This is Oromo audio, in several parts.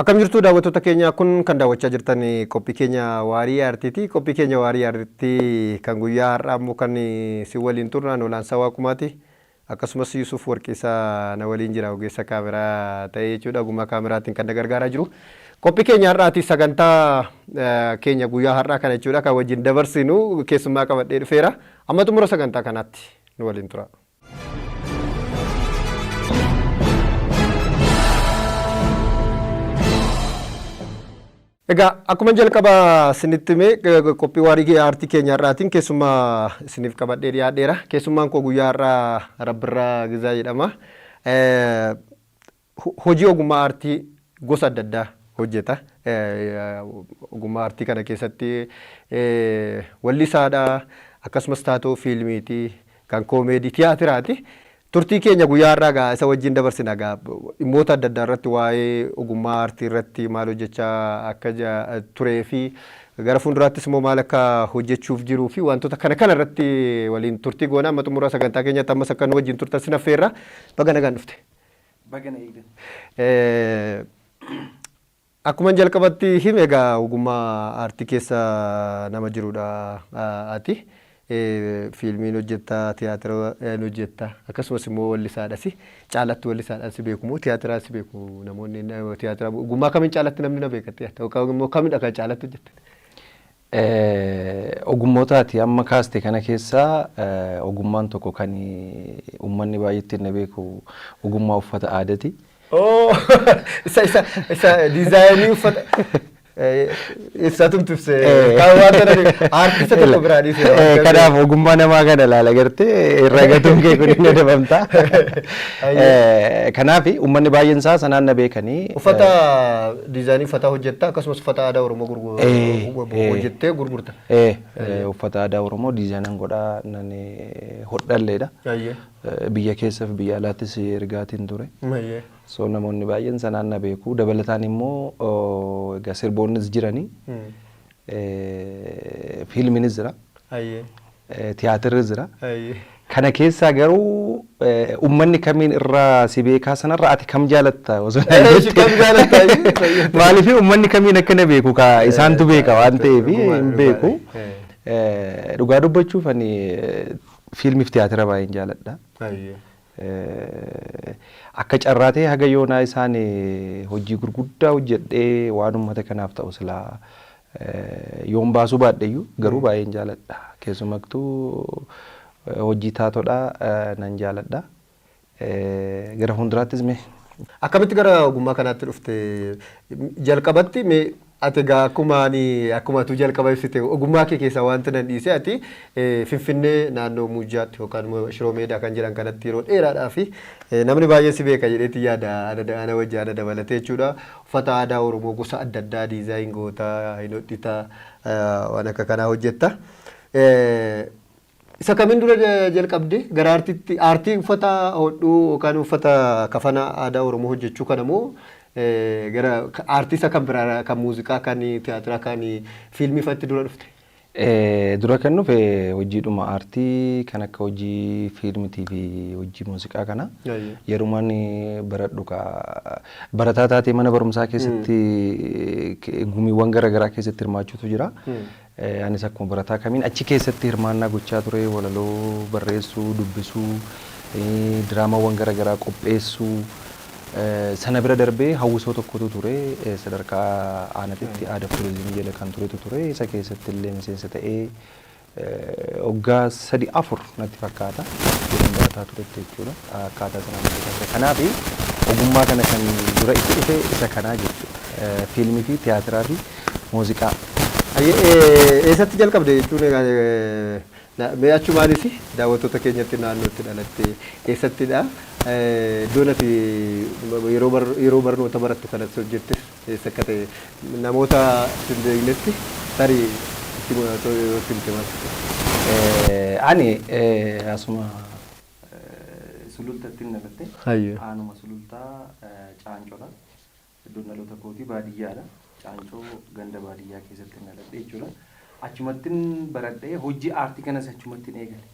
Akkam jirtu daawwattoota keenya kun kan daawwachaa jirtan qophii keenya waarii aartiiti. Qophii keenya waarii aartiitti kan guyyaa har'aa immoo kan si waliin turran Olaansaa Waaqumaati. Akkasumas Yusuf Warqiisaa na waliin jira ogeessa kaameraa ta'ee jechuudha. Ogummaa kaameraatiin kan gargaaraa jiru. Qophii keenya har'aati sagantaa keenya guyyaa har'aa kana jechuudha kan wajjin dabarsinu keessummaa qabadhee dhufeera. Amma xumura sagantaa kanaatti nu waliin tura. Egaa akkuma jalqaba isinitti himee qophii waarii aartii keenya har'aatiin keessummaa isiniif qabadhee dhiyaadheera. Keessummaan koo guyyaa har'aa Rabbirraa Gizaa jedhama. Hojii ogummaa aartii gosa adda addaa hojjeta. Ogummaa aartii kana keessatti wallisaadha akkasumas taatoo fiilmiiti kan koomeedii tiyaatiraati. Turtii keenya guyyaa har'aa isa wajjin dabarsina dhimmoota adda addaa irratti waa'ee ogummaa aartii irratti maal hojjechaa akka turee fi gara fuulduraattis immoo maal akka hojjechuuf jiruu fi wantoota kana irratti waliin turtii goona. Amma xumura sagantaa keenyatti ammas akka nu wajjin turtan sin affeerra. Baga nagaan dhufte. Baga na eegdan. Akkuma jalqabatti hime egaa ogummaa aartii keessa nama jirudha ati. Fiilmiin hojjetta, tiyaatira hojjetta, akkasumas immoo wallisaadhas. Caalatti wallisaadhaan si beeku moo tiyaatiraa si beeku namoonni tiyaatira ogummaa kamiin caalatti namni na beekatti yookaan immoo kamidha kan caalatti hojjette? Ogummootaati amma kaaste kana keessaa ogummaan tokko kan uummanni baay'eetti na beeku ogummaa uffata aadaati. Isa diizaayinii uffata. Ibsatum tufse kan waan ta'eef aartista tokko biraa dhiisee kanaaf ogummaa namaa kana ilaala gartee irra gatuun kee kun hin adabamta. Kanaaf uummanni baay'een isaa sanaan na beekanii uffata diizaayinii uffata hojjetta akkasumas uffata aadaa Oromoo hojjettee gurgurta. Uffata aadaa Oromoo diizaayinan godhaa nan hodhalleedha. Biyya keessa fi biyya alaattis ergaatiin ture. So namoonni baay'een sanaan na beeku dabalataan immoo egaa sirboonnis jiranii fiilmiinis jira tiyaatirris jira. Kana keessaa garuu uummanni kamiin irraa si beekaa sanarra ati kam jaalatta osoo maaliif uummanni kamiin akka na beeku isaantu beeka waan ta'eef hin beeku. Dhugaa dubbachuuf ani fiilmiif tiyaatira baay'een jaaladha. Akka carraatee haga yoonaa isaan hojii gurguddaa hojjedhee waan uummata kanaaf ta'u silaa yoon baasuu baadheyyuu garuu baay'een jaaladha. Keessumattuu hojii taatodhaa nan jaaladha. Gara fuulduraattis mee akkamitti gara ogummaa kanaatti dhufte jalqabatti mee ati akkuma tu jalqaba ibsite ogummaa kee keessaa wanti nan dhiise ati Finfinnee naannoo Muujjaatti yookaan Shiroo Meedaa kan jedhan kanatti yeroo dheeraadhaa fi namni baay'een si beeka jedheetti yaada ana wajjin ana dabalatee jechuudha. Uffata aadaa Oromoo gosa adda addaa diizaayin gootaa hin hodhitaa waan akka kanaa hojjetta. Isa kamiin dura jalqabde gara aartii uffata hodhuu yookaan uffata kafana aadaa Oromoo hojjechuu kana moo gara aartista kan biraa kan muuziqaa kan tiyaatiraa kan fiilmii fatti dura dhufte? Dura kan dhufe hojiidhuma aartii kan akka hojii fiilmiitii fi hojii muuziqaa kana yerumaan baradhu barataa taatee mana barumsaa keessatti gumiiwwan garaagaraa keessatti hirmaachuutu jira. Anis akkuma barataa kamiin achi keessatti hirmaannaa gochaa ture walaloo barreessuu, dubbisuu, diraamaawwan garaagaraa qopheessuu. Sana bira darbee hawwisoo tokkotu ture sadarkaa aanatitti aadaa turizimii jala kan turetu ture isa keessatti illee miseensa ta'ee waggaa 3-4 natti fakkaata yeroo barataa turetti jechuudha akkaataa sanaan hojjetaa. Kanaaf ogummaa kana kan dura itti dhufe isa kanaa jechuudha fiilmii fi tiyaatiraa fi muuziqaa. Eessatti jalqabde jechuun mee achumaanis daawwattoota keenyatti naannootti dhalatte eessattidha? Iddoon ati yeroo barnoota barattu kanatti hojjette eessa akka ta'e namoota hin beeknetti tarii itti himte. Ani asuma sulultatti dhaladhe. Aanuma sulultaa Caancoodha. Iddoon dhaloota kootii baadiyyaadha. Caancoo ganda baadiyyaa keessatti dhaladhe jechuudha. Achumattiin baradhee hojii aartii kanas achumattiin eegale.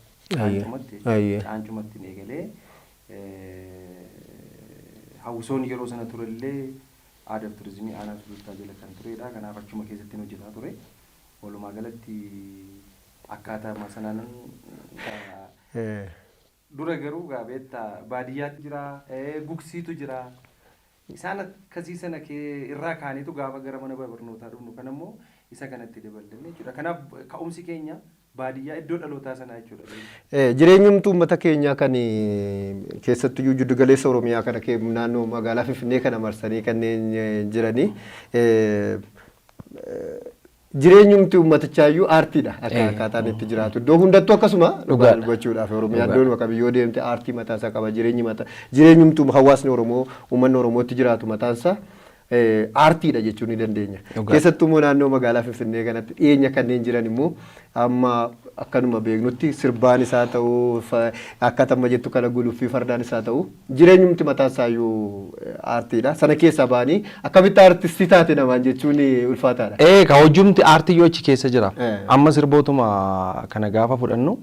Caancumattiin eegalee hawwisoon yeroo sana turellee aadaa fi turizimii aanaa sulultaa jala kan turedha. Kanaaf achuma keessatti hojjetaa ture. Walumaa galatti akkaataa sanaan dura garuu gaabeetta baadiyyaatti jira, gugsiitu jira. Isaan akkasii sana irraa kaaniitu gaafa gara mana barnootaa dhufnu kan ammoo isa kanatti dabalannee jechuudha. Kanaaf ka'umsi keenya baadiyyaa iddoo dhalootaa sanaa jechuudha. Jireenyumtuu uummata keenyaa kan keessattuu jiddu galeessa Oromiyaa kana naannoo magaalaa Finfinnee kana marsanii kanneen jiranii jireenyumti uummatichaayyuu aartiidha akkaataan itti jiraatu. Iddoo hundattuu akkasuma dhugaan gochuudhaaf Oromiyaa iddoon bakka biyyoo deemte aartii mataasaa qaba. Jireenyumtuu hawaasni Oromoo uummanni Oromootti jiraatu mataansaa aartiidha jechuu ni dandeenya. Keessattuu immoo naannoo magaalaa Finfinnee kanatti dhiyeenya kanneen jiran immoo amma akkanuma beeknutti sirbaan isaa ta'uu akkata amma jettu kana guluffii fardaan isaa ta'uu jireenyumti mataansaayyuu aartiidha. Sana keessa baanii akkamitti aartistii taate namaan jechuun ulfaataadha. Ka hojjumti aartii yoo achi keessa jira. Amma sirbootuma kana gaafa fudhannu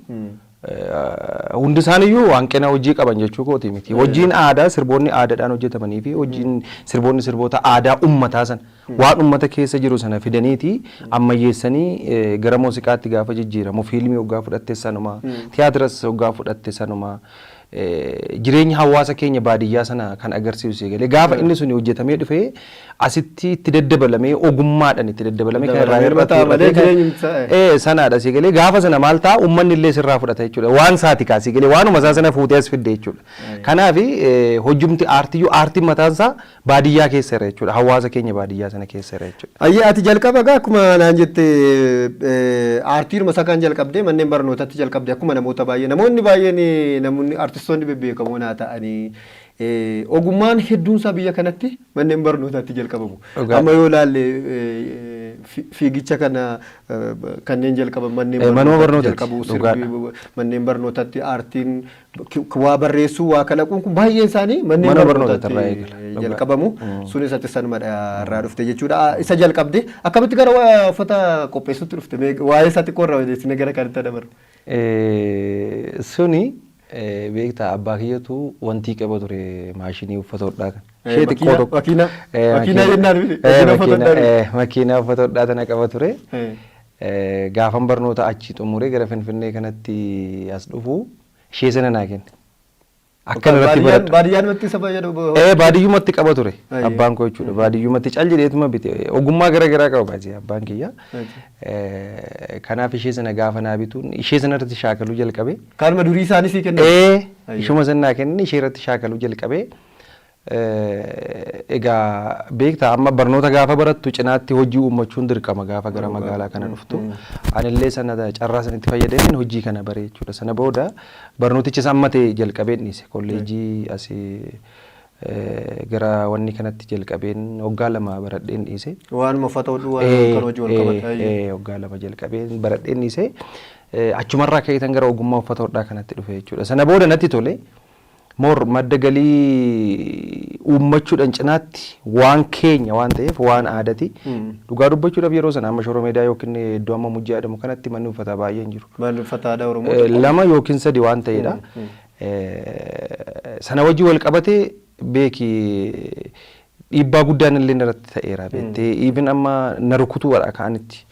hundi isaaniiyyuu hanqina hojii qaban jechuu kooti miti. Hojiin aadaa sirboonni aadaadhaan hojjetamanii fi hojiin sirboonni sirboota aadaa uummataa sana waan uummata keessa jiru sana fidaniiti ammayyeessanii gara muuziqaatti gaafa jijjiiramu fiilmii hoggaa fudhatte sanuma tiyaatiras hoggaa fudhatte sanuma jireenya hawaasa keenya baadiyyaa sana kan agarsiisu galee gaafa inni sun hojjetamee dhufee asitti itti daddabalamee ogummaadhaan itti daddabalamee kan irraa hir'atee sanaadha si galee gaafa sana maal ta'a uummanni illee sirraa fudhata jechuudha waan saati kaasii galee waanuma isaa sana fuutee as fidde jechuudha kanaaf hojjumti aartiyyuu aartiin mataansaa baadiyyaa keessa irra jechuudha hawaasa keenya baadiyyaa sana keessa irra jechuudha. Ayyaa ati jalqaba gaa akkuma naan jette aartiiruma isaa kan jalqabdee manneen barnootatti jalqabde akkuma namoota baay'ee namoonni baay'een namoonni aartistoonni bebbeekamoo naa ta'anii ogummaan hedduunsaa biyya kanatti manneen barnootaatti jalqabamu. Amma yoo ilaalle fiigicha kana kanneen jalqaban manneen barnootaatti jalqabu manneen barnootaatti aartiin waa barreessuu waa kalaquun kun baay'een isaanii manneen barnootaatti jalqabamu. Sunis ati sanumadha irraa dhufte jechuudha. Isa jalqabde akkamitti gara uffata qopheessuutti dhufte waa'ee isaa xiqqoo irraa odeessine gara kanatti dabarru. Suni beektaa abbaa kiyyatu wanti qaba ture maashinii uffata hodhaa kan. Ishee xiqqoo tokko. Makiinaa jennaan makiinaa uffata hodhaa tana qaba ture. Gaafan barnoota achi xumuree gara Finfinnee kanatti as dhufu ishee sana naa kenne. Akkan irratti baradhu. Baadiyyumatti isa fayyadu. Baadiyyumatti qaba ture abbaan koo jechuudha. Baadiyyumatti cal jedheetuma bite ogummaa gara garaa qaba baasee abbaan kiyya. Kanaaf ishee sana gaafa naa bituun ishee sana irratti shaakaluu jalqabe. Kaanuma durii isaanii sii kennan. Ishuma sana naa kenne ishee irratti shaakaluu jalqabe. Egaa beektaa amma barnoota gaafa barattu cinaatti hojii uummachuun dirqama gaafa gara magaalaa kana dhuftu. Anillee sana carraa sanatti fayyadameen hojii kana bare jechuudha. Sana booda barnootichis amma ta'e jalqabeen dhiise kolleejii asii gara wanni kanatti jalqabeen waggaa 2 baradheen dhiise. Waanuma uffata hodhuu waan kan hojii wal qabata. Waggaa 2 jalqabeen baradheen dhiise. Achumarraa ka'eetan gara ogummaa uffata hodhaa kanatti dhufe jechuudha. Sana booda natti tole. Mor madda galii uummachuudhaan cinaatti waan keenya waan ta'eef waan aadaati. Dhugaa dubbachuudhaaf yeroo sana amma Shoroo Meedaa yookiin iddoo amma Mujjii jedhamu kanatti manni uffataa baay'een jiru. Manni uffataa aadaa Oromoo. 2 yookiin 3 waan ta'edha. Sana wajji wal qabatee beeki dhiibbaa guddaan illee irratti ta'eera beektee even amma na rukutuudha kaanitti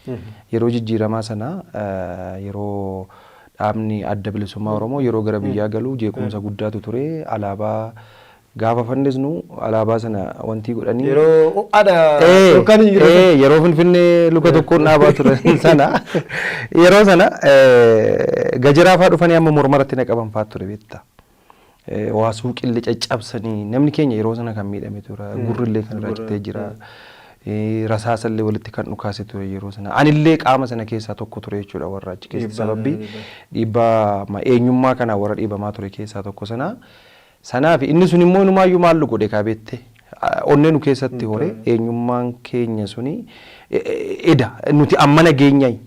yeroo jijjiiramaa sana yeroo dhaabni adda bilisummaa Oromoo yeroo gara biyyaa galuu jeequmsa guddaatu ture alaabaa gaafa fannisnu alaabaa sana wanti godhanii yeroo yookaan yeroo Finfinnee luka tokkoon dhaabaa ture sana yeroo sana gajiraa fa'aa dhufanii amma mormaratti na qaban fa'aa ture beektaa. Waa suuqillee caccabsanii namni keenya yeroo sana kan miidhame ture gurrillee kan irraa citee jira. Rasaasallee walitti kan dhukaase ture yeroo sana anillee qaama sana keessaa tokko ture jechuudha warra achi keessatti sababbii dhiibbaa eenyummaa kana warra dhiibamaa ture keessaa tokko sanaaf inni sun immoo numaayyuu maal godhe kaabette onnee nu keessatti hore eenyummaan keenya suni eda nuti amma nageenyai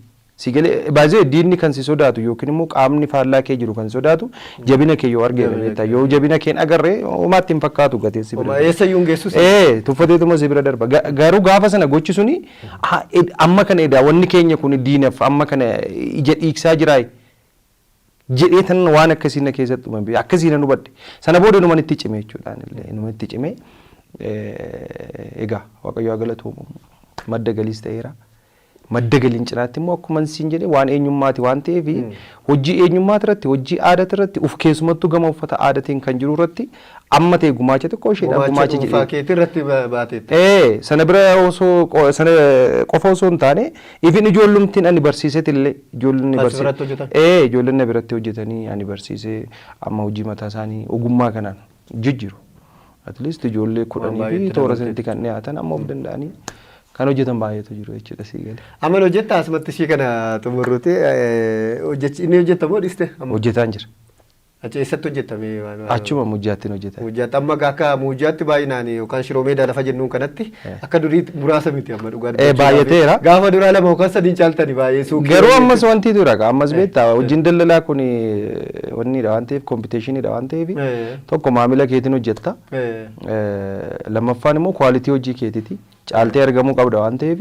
Sigale baazee diinni kan si sodaatu yookiin immoo qaamni faallaa kee jiru kan sodaatu jabina kee yoo argame beektaa yoo jabina keen agarree homaatti hin fakkaatu gateessi bira. Eessa yuun geessus. Tuffateetuma si bira darba. Garuu gaafa sana gochi suni amma kana edaa wanni keenya kun diinaaf amma kana ija dhiiksaa jiraay. Jedhee tan waan akkasii na keessatti uumame akkasii na hubadhe. Sana booda numan itti cime jechuudhaan illee numan itti cime. egaa waaqayyo haa galatoomu madda galiis ta'eera. Madda galiin cinaatti immoo akkuma siin jedhee waan eenyummaati waan ta'eef hojii eenyummaa irratti hojii aadaa irratti uf keessumattuu gama uffata aadaatiin kan jiru irratti amma ta'e gumaacha xiqqoo isheedhaan gumaacha jedhee. Fakkeetti irratti baateetti. Sana bira osoo sana qofa osoo hin taane ifin ijoollumtiin ani barsiiseet illee ijoollonni ijoollonni biratti hojjetanii ani barsiisee amma hojii mataa isaanii ogummaa kanaan jijjiiru. At least ijoollee 10 fi toora sanitti kan dhiyaatan amma of danda'anii kan hojjetan baay'eetu jiru jechuudha sii galee. Amma hojjetta asumatti ishii kana xumurruuti inni hojjetamoo dhiste? Hojjetaan jira. Achi eessatti hojjetame? Achuma Muujjaattiin hojjetan. Muujjaatti amma akka Muujjaatti baay'inaan yookaan Shiroo Meedaa lafa jennuun kanatti akka durii muraasa miti amma dhugaan. Baay'ateera. Gaafa duraa lama yookaan sadii caaltanii baay'ee suuqii. Garuu ammas wanti dura ammas beektaa hojiin daldalaa kun wannidha waan ta'eef kompiteeshiniidha waan ta'eef tokko maamila keetiin hojjetta. Lammaffaan immoo kwaalitii hojii keetiiti. Caaltee argamuu qabda waan ta'eef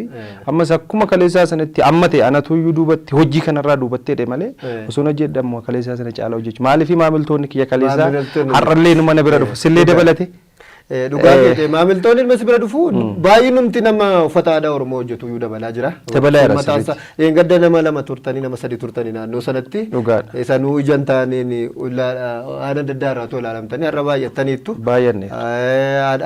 ammas akkuma kaleessaa sanatti amma ta'e anatu iyyuu duubatti hojii kanarraa duubatteedha malee osoo hojjedhamu kaleessaa sana caalaa hojjechuu maaliif maamiltoonni kiyya kaleessaa har'allee numa na bira dhufu sillee dabalate. Dhugaa keete maamiltoonni ilma si bira dhufu baay'inumti nama uffata aadaa Oromoo hojjetu iyyuu dabalaa jira. Dabalaa gadda nama lama turtanii nama sadi turtanii naannoo sanatti sanuu ijaan taaneen aadaa adda irraa too ilaalamtanii har'a baay'attaniittu. Baay'anne.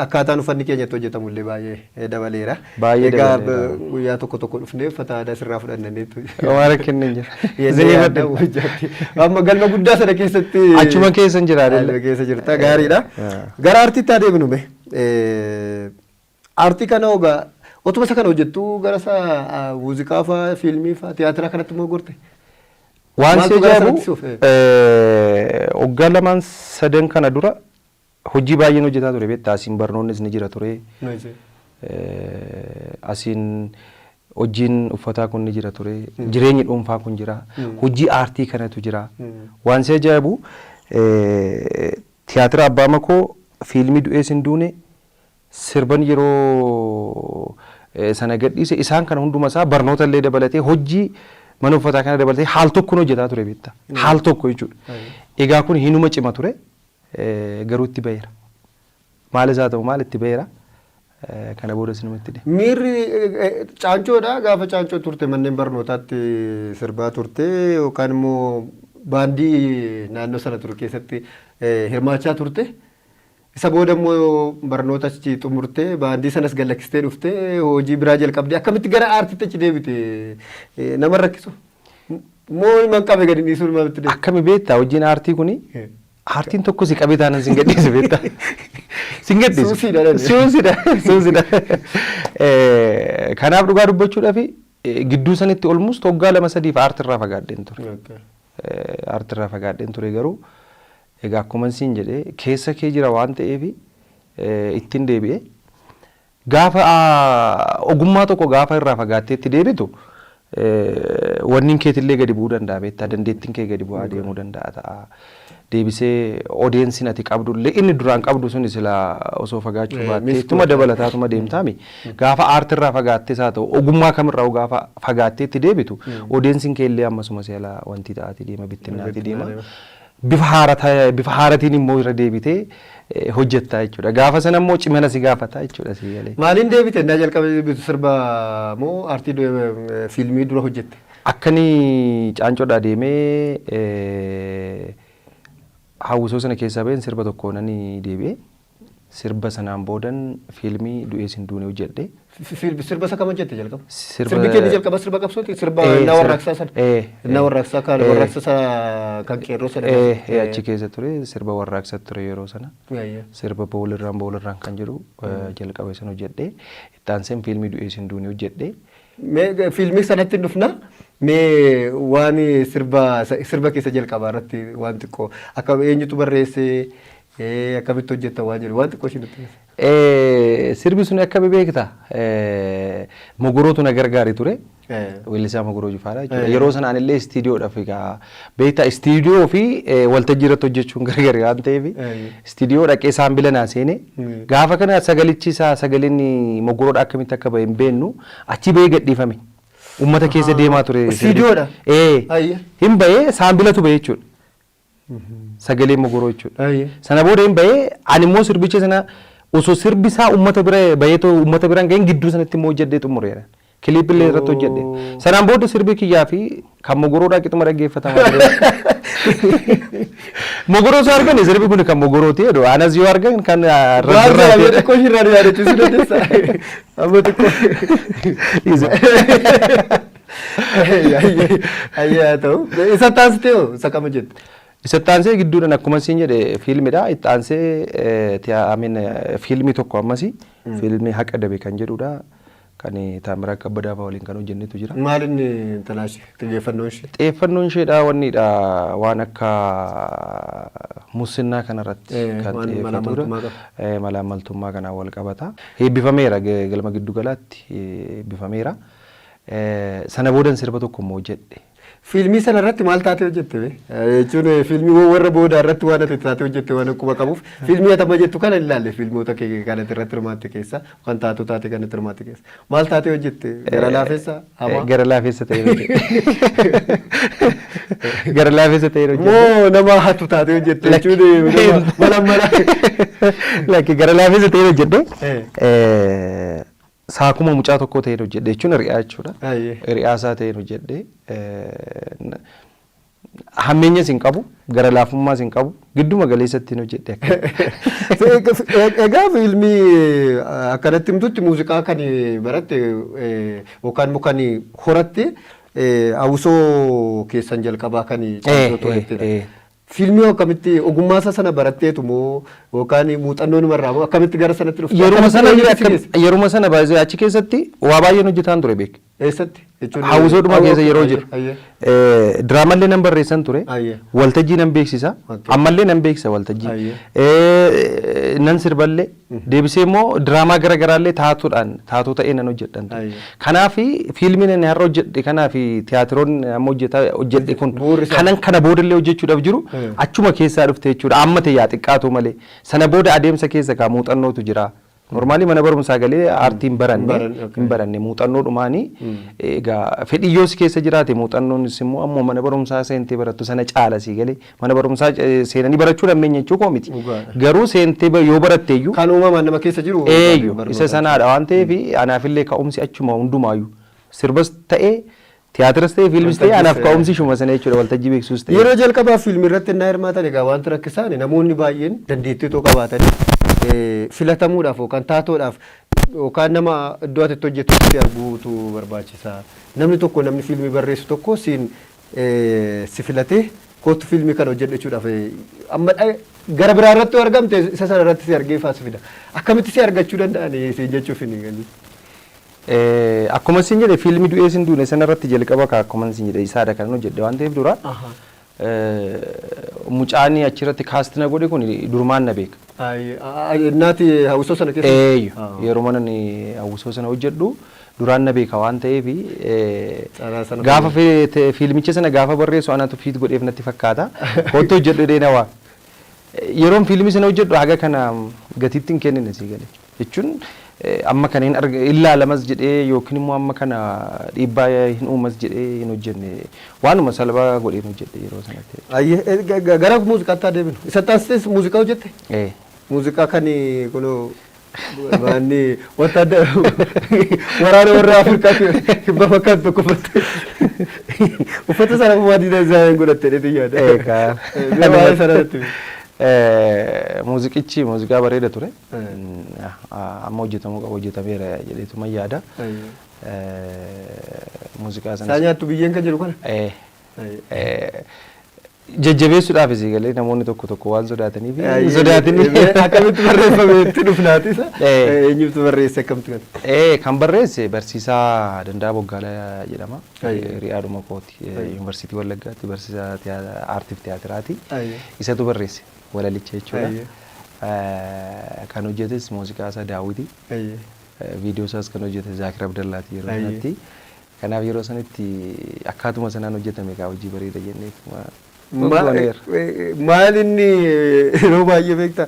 Akkaataan uffanni keenyatti hojjetamu illee baay'ee dabaleera. Baay'ee dabaleera. Egaa guyyaa tokko tokko dhufnee uffata aadaa sirraa fudhanneetu. Waan rakkinni jira. Amma galma guddaa sana keessatti. Achuma keessa jira. Keessa jirta gaariidha. Gara artiitti adeemnu. Aartii kana ogaa otuma isa kana hojjettu gara isaa muuziqaa fa'aa fiilmii fa'aa tiyaatiraa kanatti immoo gorte. Waan si ajaa'ibu waggaa lamaan sadan kana dura hojii baay'een hojjetaa ture beektaa asiin barnoonnis ni jira ture. Asiin hojiin uffataa kun ni jira ture. Jireenyi dhuunfaa kun jira. Hojii aartii kanatu jira. Waan si ajaa'ibu tiyaatira abbaa makoo fiilmii du'ees hin duune sirban yeroo sana gadhiise isaan kana hunduma isaa barnoota illee dabalatee hojii mana uffataa kana dabalatee haal tokkoon hojjetaa ture beektaa haal tokko jechuudha. Egaa kun hinuma cima ture garuu itti baheera. Maal isaa ta'u maal itti baheera kana booda sinumatti dhe. Miirri caancoodha gaafa caancoo turte manneen barnootaatti sirbaa turte yookaan immoo baandii naannoo sana ture keessatti hirmaachaa turte. Isa booda immoo barnoota achi xumurtee baandii sanas gallaksitee dhuftee hojii biraa jalqabdee akkamitti gara aartiitti achi deebite nama rakkisu moo himan qabe gadi dhiisuu namatti deebi'e. Akkami beektaa hojiin aartii kuni aartiin tokko si qabee taanan sin gadhiisu beektaa. Sin gadhiisu. Suusidha. Kanaaf dhugaa dubbachuudhaaf gidduu sanitti olmus waggaa 2-3 aartiirraa fagaadheen ture. Aartiirraa fagaadheen ture garuu. Egaa akkuma siin jedhee keessa kee jira waan ta'eef ittiin deebi'e gaafa ogummaa tokko gaafa irraa fagaatteetti deebitu wanni keetillee gadi bu'uu danda'a beektaa dandeettiin kee gadi bu'aa deemuu danda'a ta'a. Deebisee odeensiin ati qabdullee inni duraan qabdu sun sila osoo fagaachuu baattee tuma dabalataatuma deemtaami gaafa aartiirraa fagaattees haa ta'u ogummaa kamirraa gaafa fagaatteetti deebitu odeensiin keellee ammasuma seela wanti ta'aati deema bittinnaati deema. Bifa haaratiin immoo irra deebitee hojjettaa jechuudha. Gaafa sana immoo cimina si gaafata jechuudha si galee. Maaliin deebite naa jalqabee sirba moo aartii fiilmii dura hojjette? Akkanii caancoodhaa deemee hawwisoo sana keessaa baheen sirba tokko nani deebi'ee sirba sanaan boodan fiilmii du'ees hin duune hojjedhe. Sirba isa kam hojjette jalqaba? Sirbi keenya jalqaba sirba qabsooti sirba innaa warraaqsaa sana. Innaa warraaqsaa kan warraaqsa kan qeerroo sana. Achi keessa ture sirba warraaqsa ture yeroo sana. Sirba boolirraan kan jedhu jalqaba sana hojjedhe. Itti aanseen fiilmii du'ees hin duune hojjedhe. Fiilmii sanatti dhufna mee waan sirba keessa jalqabaa irratti waan xiqqoo akka eenyutu barreessee akkamitti hojjetta waan jedhu waan xiqqoo ishiin sirbi sun akkami beekta mogorootu na gargaari ture weellisaa mogoroo Jufaadha jechuudha yeroo sanaan illee istiidiyoodhaaf beekta istiidiyoo fi waltajjii irratti hojjechuun gargari waan ta'eef istiidiyoo dhaqee saambila naa seene gaafa kana sagalichi isaa sagaleen mogoroodha akkamitti akka bahe hin beennu achi bahee gadhiifame ummata keessa deemaa ture istiidiyoodha hin bahee saambilatu bahe jechuudha sagalee mogoroo jechuudha sana booda hin bahee ani immoo sirbicha sana osoo sirbi isaa uummata bira bayeetoo uummata biraan ga'een gidduu sanatti immoo hojjedhee xumureera. Kiliipillee irratti hojjedhe. Sanaan booda sirbi kiyyaa fi kan mogoroodhaa qixuma dhaggeeffatamaa ture. Mogoroo soo argan sirbi kun kan mogorooti jedhu anas yoo argan kan Raazaa amma xiqqoo shirraan yaadachiisu dandeessa. Amma xiqqoo. Ayyaa ta'u. Isa taasitee hoo isa kama jette? Isa taansee gidduudhaan akkuma siin jedhe fiilmidha. Itti aansee fiilmii tokko ammasii fiilmii haqa dabe kan jedhudha. Kan Taamiraa Kabbadaa fa'aa waliin kan hojjennetu jira. Maal inni talaashi xiyyeeffannoon ishee? Xiyyeeffannoon isheedha wanniidha waan akka musinnaa kanarratti kan xiyyeeffatudha. Malaammaltummaa kanaan wal qabata. Eebbifameera galma giddu galaatti eebbifameera. Sana boodan sirba tokko immoo hojjedhe. Fiilmii sana irratti maal taatee hojjette? Jechuun fiilmii warra boodaa irratti waan ati taatee hojjette waan akkuma qabuuf fiilmii atama jettu kana ilaalle fiilmoota kee kanatti irratti hirmaatte keessa waan taatu taate kanatti hirmaatte keessa maal taatee hojjette? Gara laafessa hamaa? Gara laafessa ta'ee hojjette. Gara laafessa ta'ee hojjette. Moo nama hatu taatee hojjette jechuun mala. Lakki gara laafessa ta'ee hojjette. Saakuma mucaa tokko ta'een hojjedhe jechuun hir'iyaa jechuudha. Hir'iyaa isaa ta'een hojjedhe. Hammeenyas hin qabu, gara laafummaas hin qabu, gidduma galeessatti hin hojjedhe. Egaa fiilmii akkanatti himtutti muuziqaa kan baratte yookaan immoo kan horatte hawwisoo keessan jalqabaa kan caaltootu jettedha. Fiilmii akkamitti ogummaa sana baratteetu moo yookaan muuxannoo namarraa moo akkamitti gara sanatti dhufte? Yeruma sana baay'ee achi keessatti waa baay'een hojjetaan ture beek. Eessatti? Hawwisoodhuma keessa yeroo jiru. Diraamallee nan barreessan ture. Waltajjii nan beeksisa. Ammallee nan beeksisa waltajjii. Nan sirballee. Deebisee immoo diraamaa garaagaraallee taatoo ta'ee nan hojjedhan. Kanaaf fiilmiin ani har'a hojjedhe kanaaf tiyaatiroonni amma hojjedhe kun kana boodallee hojjechuudhaaf jiru achuma keessaa dhufte jechuudha. Amma ta'e yaa xiqqaatu malee sana booda adeemsa keessa kaa muuxannootu jira. Normaalii mana barumsaa galee aartiin hin baranne muuxannoo dhumaanii egaa fedhiyyoos keessa jiraate muuxannoonis immoo ammoo mana barumsaa seentee barattu sana caala sii galee mana barumsaa seenanii barachuu dandeenya jechuu koo miti. Garuu seentee yoo baratte iyyuu kan uumamaan nama keessa jiru isa sanaadha waan ta'eef anaafillee ka'umsi achuma hundumaayyuu sirbas ta'ee tiyaatiras ta'ee fiilmis ta'ee anaaf ka'umsi shuma sana jechuudha waltajjii beeksisuus ta'ee. Yeroo jalqabaaf fiilmii irratti innaa hirmaatan egaa wanti rakkisaan namoonni baay'een dandeettii tokko qabaatanii filatamuudhaaf yookaan taatoodhaaf yookaan nama iddoo ati hojjettutti arguutu barbaachisa. Namni tokko namni fiilmii barreessu tokko si filatee kootu fiilmii kana hojjedhu jechuudhaaf amma gara biraa irratti argamte isa sana irratti si argee faas fida. Akkamitti si argachuu danda'an siin jechuuf hin galii. Akkuma siin jedhe fiilmii du'ee sin duune sana irratti jalqaba akkuma siin jedhe isaadha kan hojjedhe waan ta'eef dura. Mucaanii achirratti kaastina godhe kun durmaan na beeka. Naati hawwisoo sana keessa? Yeroo mana hawwisoo sana hojjedhu duraan na beeka waan ta'eef gaafa fiilmicha sana gaafa barreessu anatu fiit godheef natti fakkaata. Kootu hojjedhu dheena waa. Yeroon fiilmii sana hojjedhu haga kana gatiitti hin kennine sii galee jechuun amma kana hin ilaalamas jedhee yookiin immoo amma kana dhiibbaa hin uumas jedhee hin hojjenne waanuma salphaa godhee hin hojjedhe yeroo sanatti. Gara muuziqaatti adeemnu. Isa taasisee muuziqaa hojjette? Muuziqaa kan kunoo baanni wanta adda waraana warra Afrikaatti kibba fakkaatu tokko uffata sana kumaa diinaa isaa godhattee dheetii yaada. Waa'ee sanatti. Muuziqichi muuziqaa bareeda ture. Amma hojjetamuu qaba hojjetameera jedheetuma yaada. Muuziqaa sana. Saa nyaattu biyyeen kan jedhu kana? Jajjabeessuudhaaf isii galee namoonni tokko waan sodaataniif sodaatanii. Akkamitti barreeffame itti dhufnaati isa? Eenyutu barreesse akkamitti kana? Kan barreesse barsiisaa Danda'a Boggaalaa jedhama. Hiriyaadhuma kooti. Yuunivarsiitii Wallaggaatti barsiisaa aartiif tiyaatiraati. Isatu barreesse walalicha jechuudha. Kan hojjetes muuziqaa isaa Daawiti. Viidiyoo isaas kan hojjete Zaakir Abdallaati yeroo sanatti. Kanaaf yeroo sanatti akkaatuma sanaan hojjetame kaa hojii bareeda jennee Maal inni yeroo baay'ee beektaa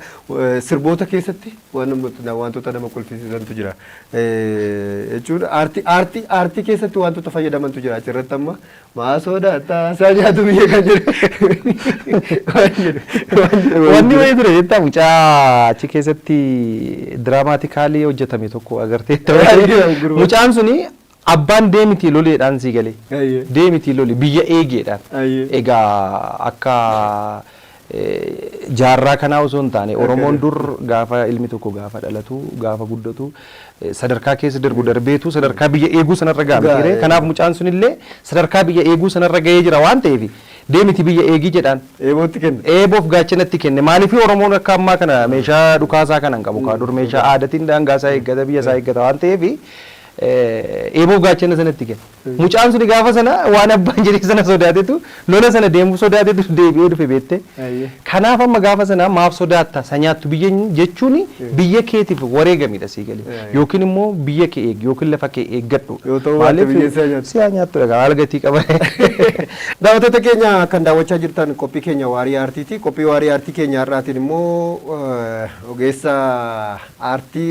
sirboota keessatti wantoota nama kolfisiisantu jira. Jechuudha aartii keessatti wantoota fayyadamantu jira achirratti amma maa sodaattaa isaa nyaatu biyya kan jedhu. Wanni wayii ture jettaa mucaa achi keessatti diraamaatikaalii hojjetame tokko agartee mucaan suni abbaan deemiti loleedhaan sii galee deemiti lole biyya eegeedhaan egaa akka jaarraa kanaa osoo hin taane Oromoon dur gaafa ilmi tokko gaafa dhalatu gaafa guddatu sadarkaa keessa darbu darbeetu sadarkaa biyya eeguu sanarra gaafate kanaaf mucaan sunillee sadarkaa biyya eeguu sanarra gahee jira waan ta'eef deemiti biyya eegii jedhaan eebootti kenne eeboof gaachanatti kenne maaliif Oromoon akka ammaa kana meeshaa dhukaasaa kana hin qabu kaa dur meeshaa aadaatiin daangaasaa eeggata biyya isaa eeggata waan ta'eef eeboof gaachana sanatti kenne mucaan suni gaafa sana waan abbaan jedhee sana sodaatetu lola sana deemuu sodaatetu deebi'ee dhufe beette kanaaf amma gaafa sana maaf sodaatta sanyaattu biyya jechuun biyya keetiif wareegamidha sii galee yookiin immoo biyya kee eegi yookiin lafa kee eeggadhu maaliif siyaa nyaattu dhagaa haala gatii qaba. Daawwattoota keenya kan daawwachaa jirtan qophii keenya waarii aartiiti. Qophii waarii aartii keenya har'aatiin immoo ogeessa aartii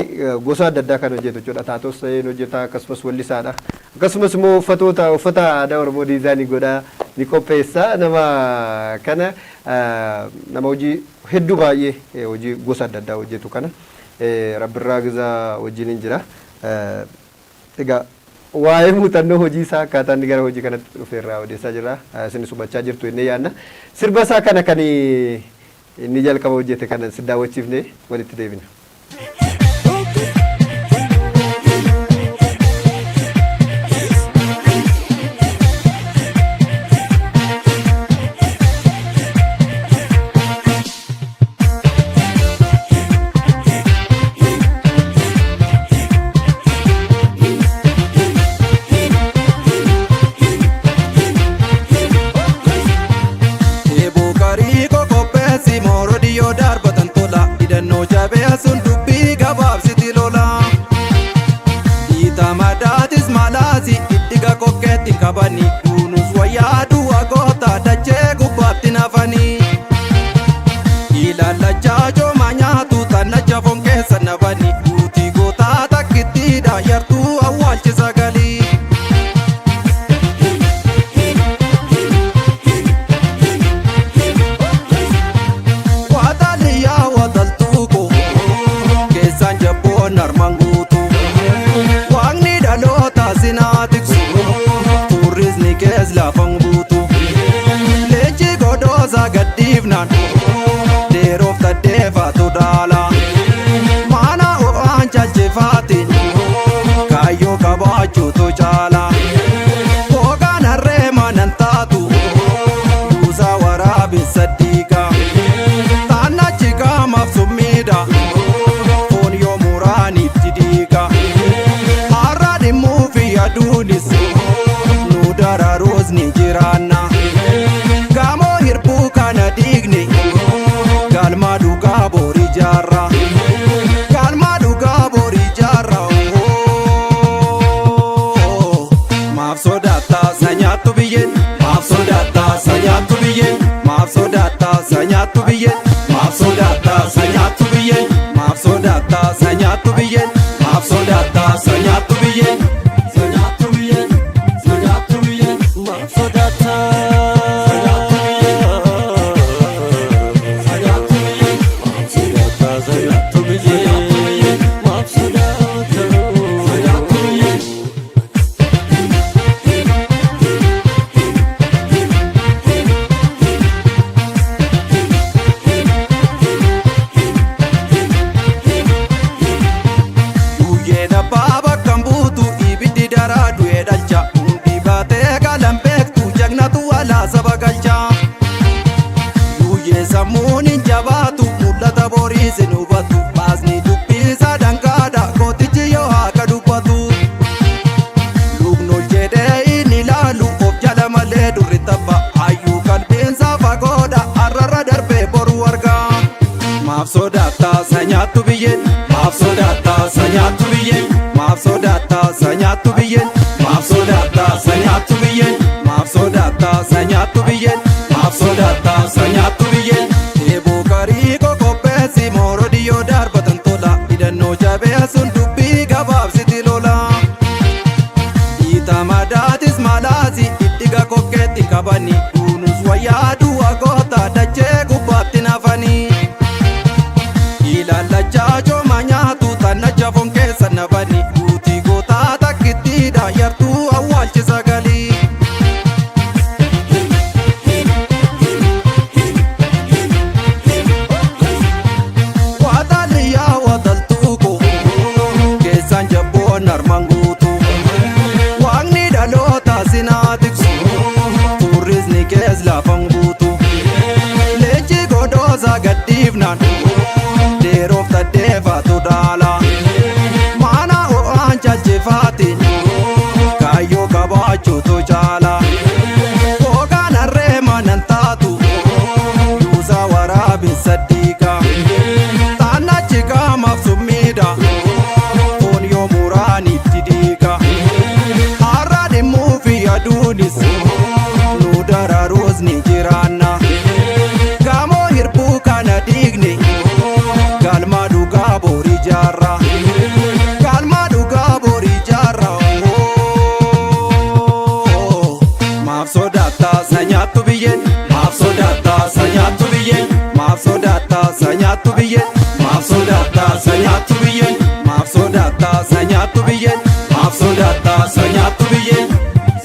gosa adda addaa kan hojjetu jechuudha. Taatos ta'ee hojjeta akkasumas wallisaadha. Akkasumas immoo uffata aadaa Oromoo diizaayinii godhaa ni qopheessa. Nama kana nama hojii hedduu baay'ee hojii gosa adda addaa hojjetu kana Rabbirraa Gizaa wajjin hin jira. Egaa waa'ee muuxannoo hojii isaa akkaataa inni gara hojii kanatti dhufeerraa odeessaa jira. Isinis hubachaa jirtu inni yaadna. Sirba isaa kana kan inni jalqaba hojjete kana si daawwachiifnee walitti deebina. Kabani dunus wayadu agota dache gubatti nafani ilala jajo manyatu tanacha fonke sanabani uti gota takitti da yartu awalchi sagali wadaliya wadaltuko kesan jabon armangutu wangni dalota sinatiksu la fangutu lechi godoza gadivnan derof ta deva tudala mana o anja jefati kayo kabachu to chala ogana rema nantatu uza warabi sadika tana chika mafsumida on yo murani tidika aradi mufi adunis dara rozni jirana gamo hirbu kana digni galma duga bori jarra mafsodata sanyatu biyen mafsodata sanyatu biyen mafsodata sanyatu biyen mafsodata sanyatu biyen mafsodata sanyatu biyen mafsodata sanyatu biyen Samunin jabatu mulata borise nubatu basni dubbisa dangada kotichi yo haka dubbatu lugno jede inilalu of jala male durritaba ayu kalbinsa fagoda arrara darbe boru warga mafsodata sanyatu biyen mafsodata sanyatu biyen mafsodata sanyatu biyen mafsodata sanyatu biyen mafsodata sanyatu biyen mafsodata irratti kaayyoo qabaachuutu caala hoogaan harree manan taatu yuusaa waraabessa diiga taannachi qaamaaf summiidha foon yoo muraanitti diiga har'a dhimmuu fi aduunis nu daraaruus ni jiraanna gaamoo hirbuu kana diigne galma dhugaa borii jaarra galma dhugaa borii jaarra maaf sodaata sanyaattu biyyeen maaf sodaata sanyaattu biyyeen maaf sodaata sanyaattu biyyeen maaf sodaata sanyaattu biyyeen maaf sodaata sanyaattu biyyeen maaf sodaata sanyaattu biyyeen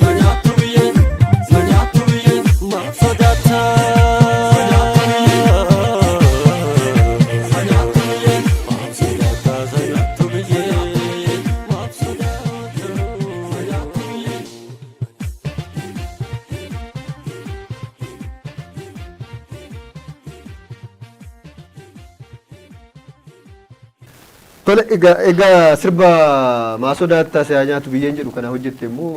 sanyaattu biyyeen sanyaattu biyyeen maaf sodaata Tole egaa sirba maa sodaattaa si'aa nyaatu biyyeen jedhu kana hojjette immoo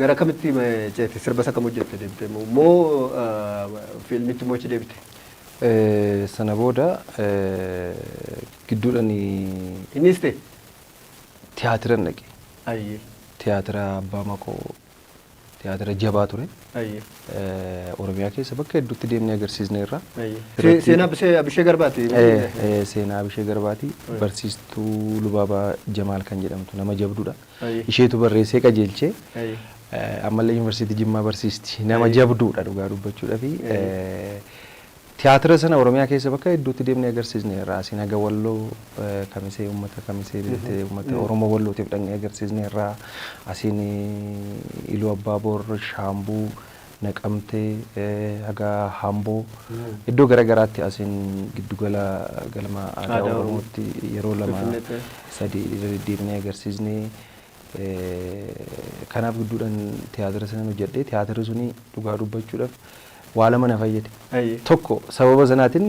gara kamitti ceete sirba isa kam hojjette deemte immoo fiilmitti immoo achi deebite? Sana booda gidduudhaan Innis ta'e? tiyaatiran dhaqe. Ayyee. Tiyaatira Abbaa Makoo tiyaatira jabaa ture. Ayyee. Oromiyaa keessa bakka hedduutti deemnee agarsiisneerra. Ayyee. Seenaa Abishee Garbaati? Seenaa Abishee Garbaati. Barsiistuu Lubaabaa Jamaal kan jedhamtu nama jabduudha. Ayyee. Isheetu barreessee qajeelchee Ayyee. ammallee yuunivarsiitii Jimmaa barsiisti. Nama jabduudha dhugaa dubbachuudhaafi. Tiyaatira sana Oromiyaa keessa bakka hedduutti deemnee agarsiisneerra. Asiin haga Walloo kamisee uummata kamisee uummata Oromoo Wallootiif dhaqnee agarsiisneerra. Asiin Iluu Abbaa Boor Shaambuu Naqamtee haga Hamboo iddoo garaagaraatti asiin giddugala galma aadaa Oromootti yeroo lama sadii deemnee agarsiisnee. Kanaaf gidduudhaan tiyaatira sana hojjedhee tiyaatirri suni dhugaa dubbachuudhaaf waa lama na fayyade. Tokko sababa sanaatiin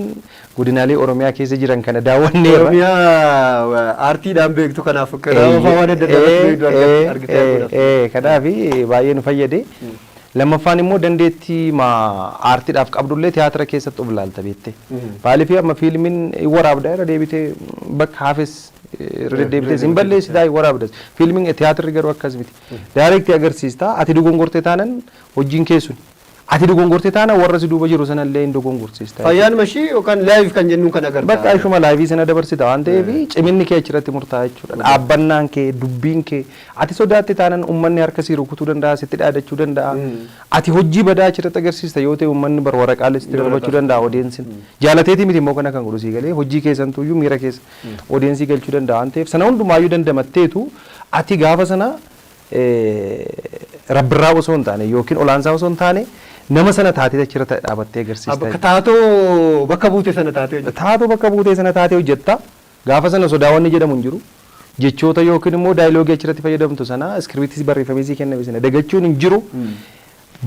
godinaalee Oromiyaa keessa jiran kana daawwannee Oromiyaa aartiidhaan beektu kanaaf kanaaf waan adda addaa argitee kanaaf baay'ee nu fayyade. Lammaffaan immoo dandeettii aartiidhaaf qabdullee tiyaatira keessatti of ilaalta beekte. Maaliif amma fiilmiin waraabdaa irra deebitee bakka haafes irra deebitee hin balleessitaa waraabdas. Fiilmiin tiyaatirri garuu akkas miti. Daayirektii agarsiistaa ati dogongortee taanan hojiin keessun. Ati dogongortee taana warra si duuba jiru sanallee hin dogongorsiista. Fayyaan mashii yookaan laayiv kan jennu kan agartaa. Bakka ishuma laayivii sana dabarsita waan ta'eef ciminni kee achirratti murtaa'a jechuudha. Dhaabbannaan kee dubbiin kee ati sodaatte taanan uummanni harka sii rukutuu danda'a sitti dhaadachuu danda'a. Ati hojii badaa achirratti agarsiista yoo ta'e uummanni bar waraqaalee sitti darbachuu danda'a odeensin. Jaalateetii miti immoo kana kan godhu sii galee hojii keessantuyyuu miira keessa odeensii galchuu danda'a waan ta'eef sana hundumaayyuu dandamatteetu ati gaafa sana rabbirraa osoo hin taane yookiin olaansaa osoo hin taane nama sana taatee achirratti dhaabattee agarsiista. Taatoo bakka buutee sana taatee hojjetta. Taatoo bakka buutee sana taatee hojjetta. Gaafa sana sodaawwanni jedhamu hin jiru. Jechoota yookiin immoo daayiloogii achirratti fayyadamtu sana iskiriiptii barreeffamee sii kenname sana dagachuun hin jiru.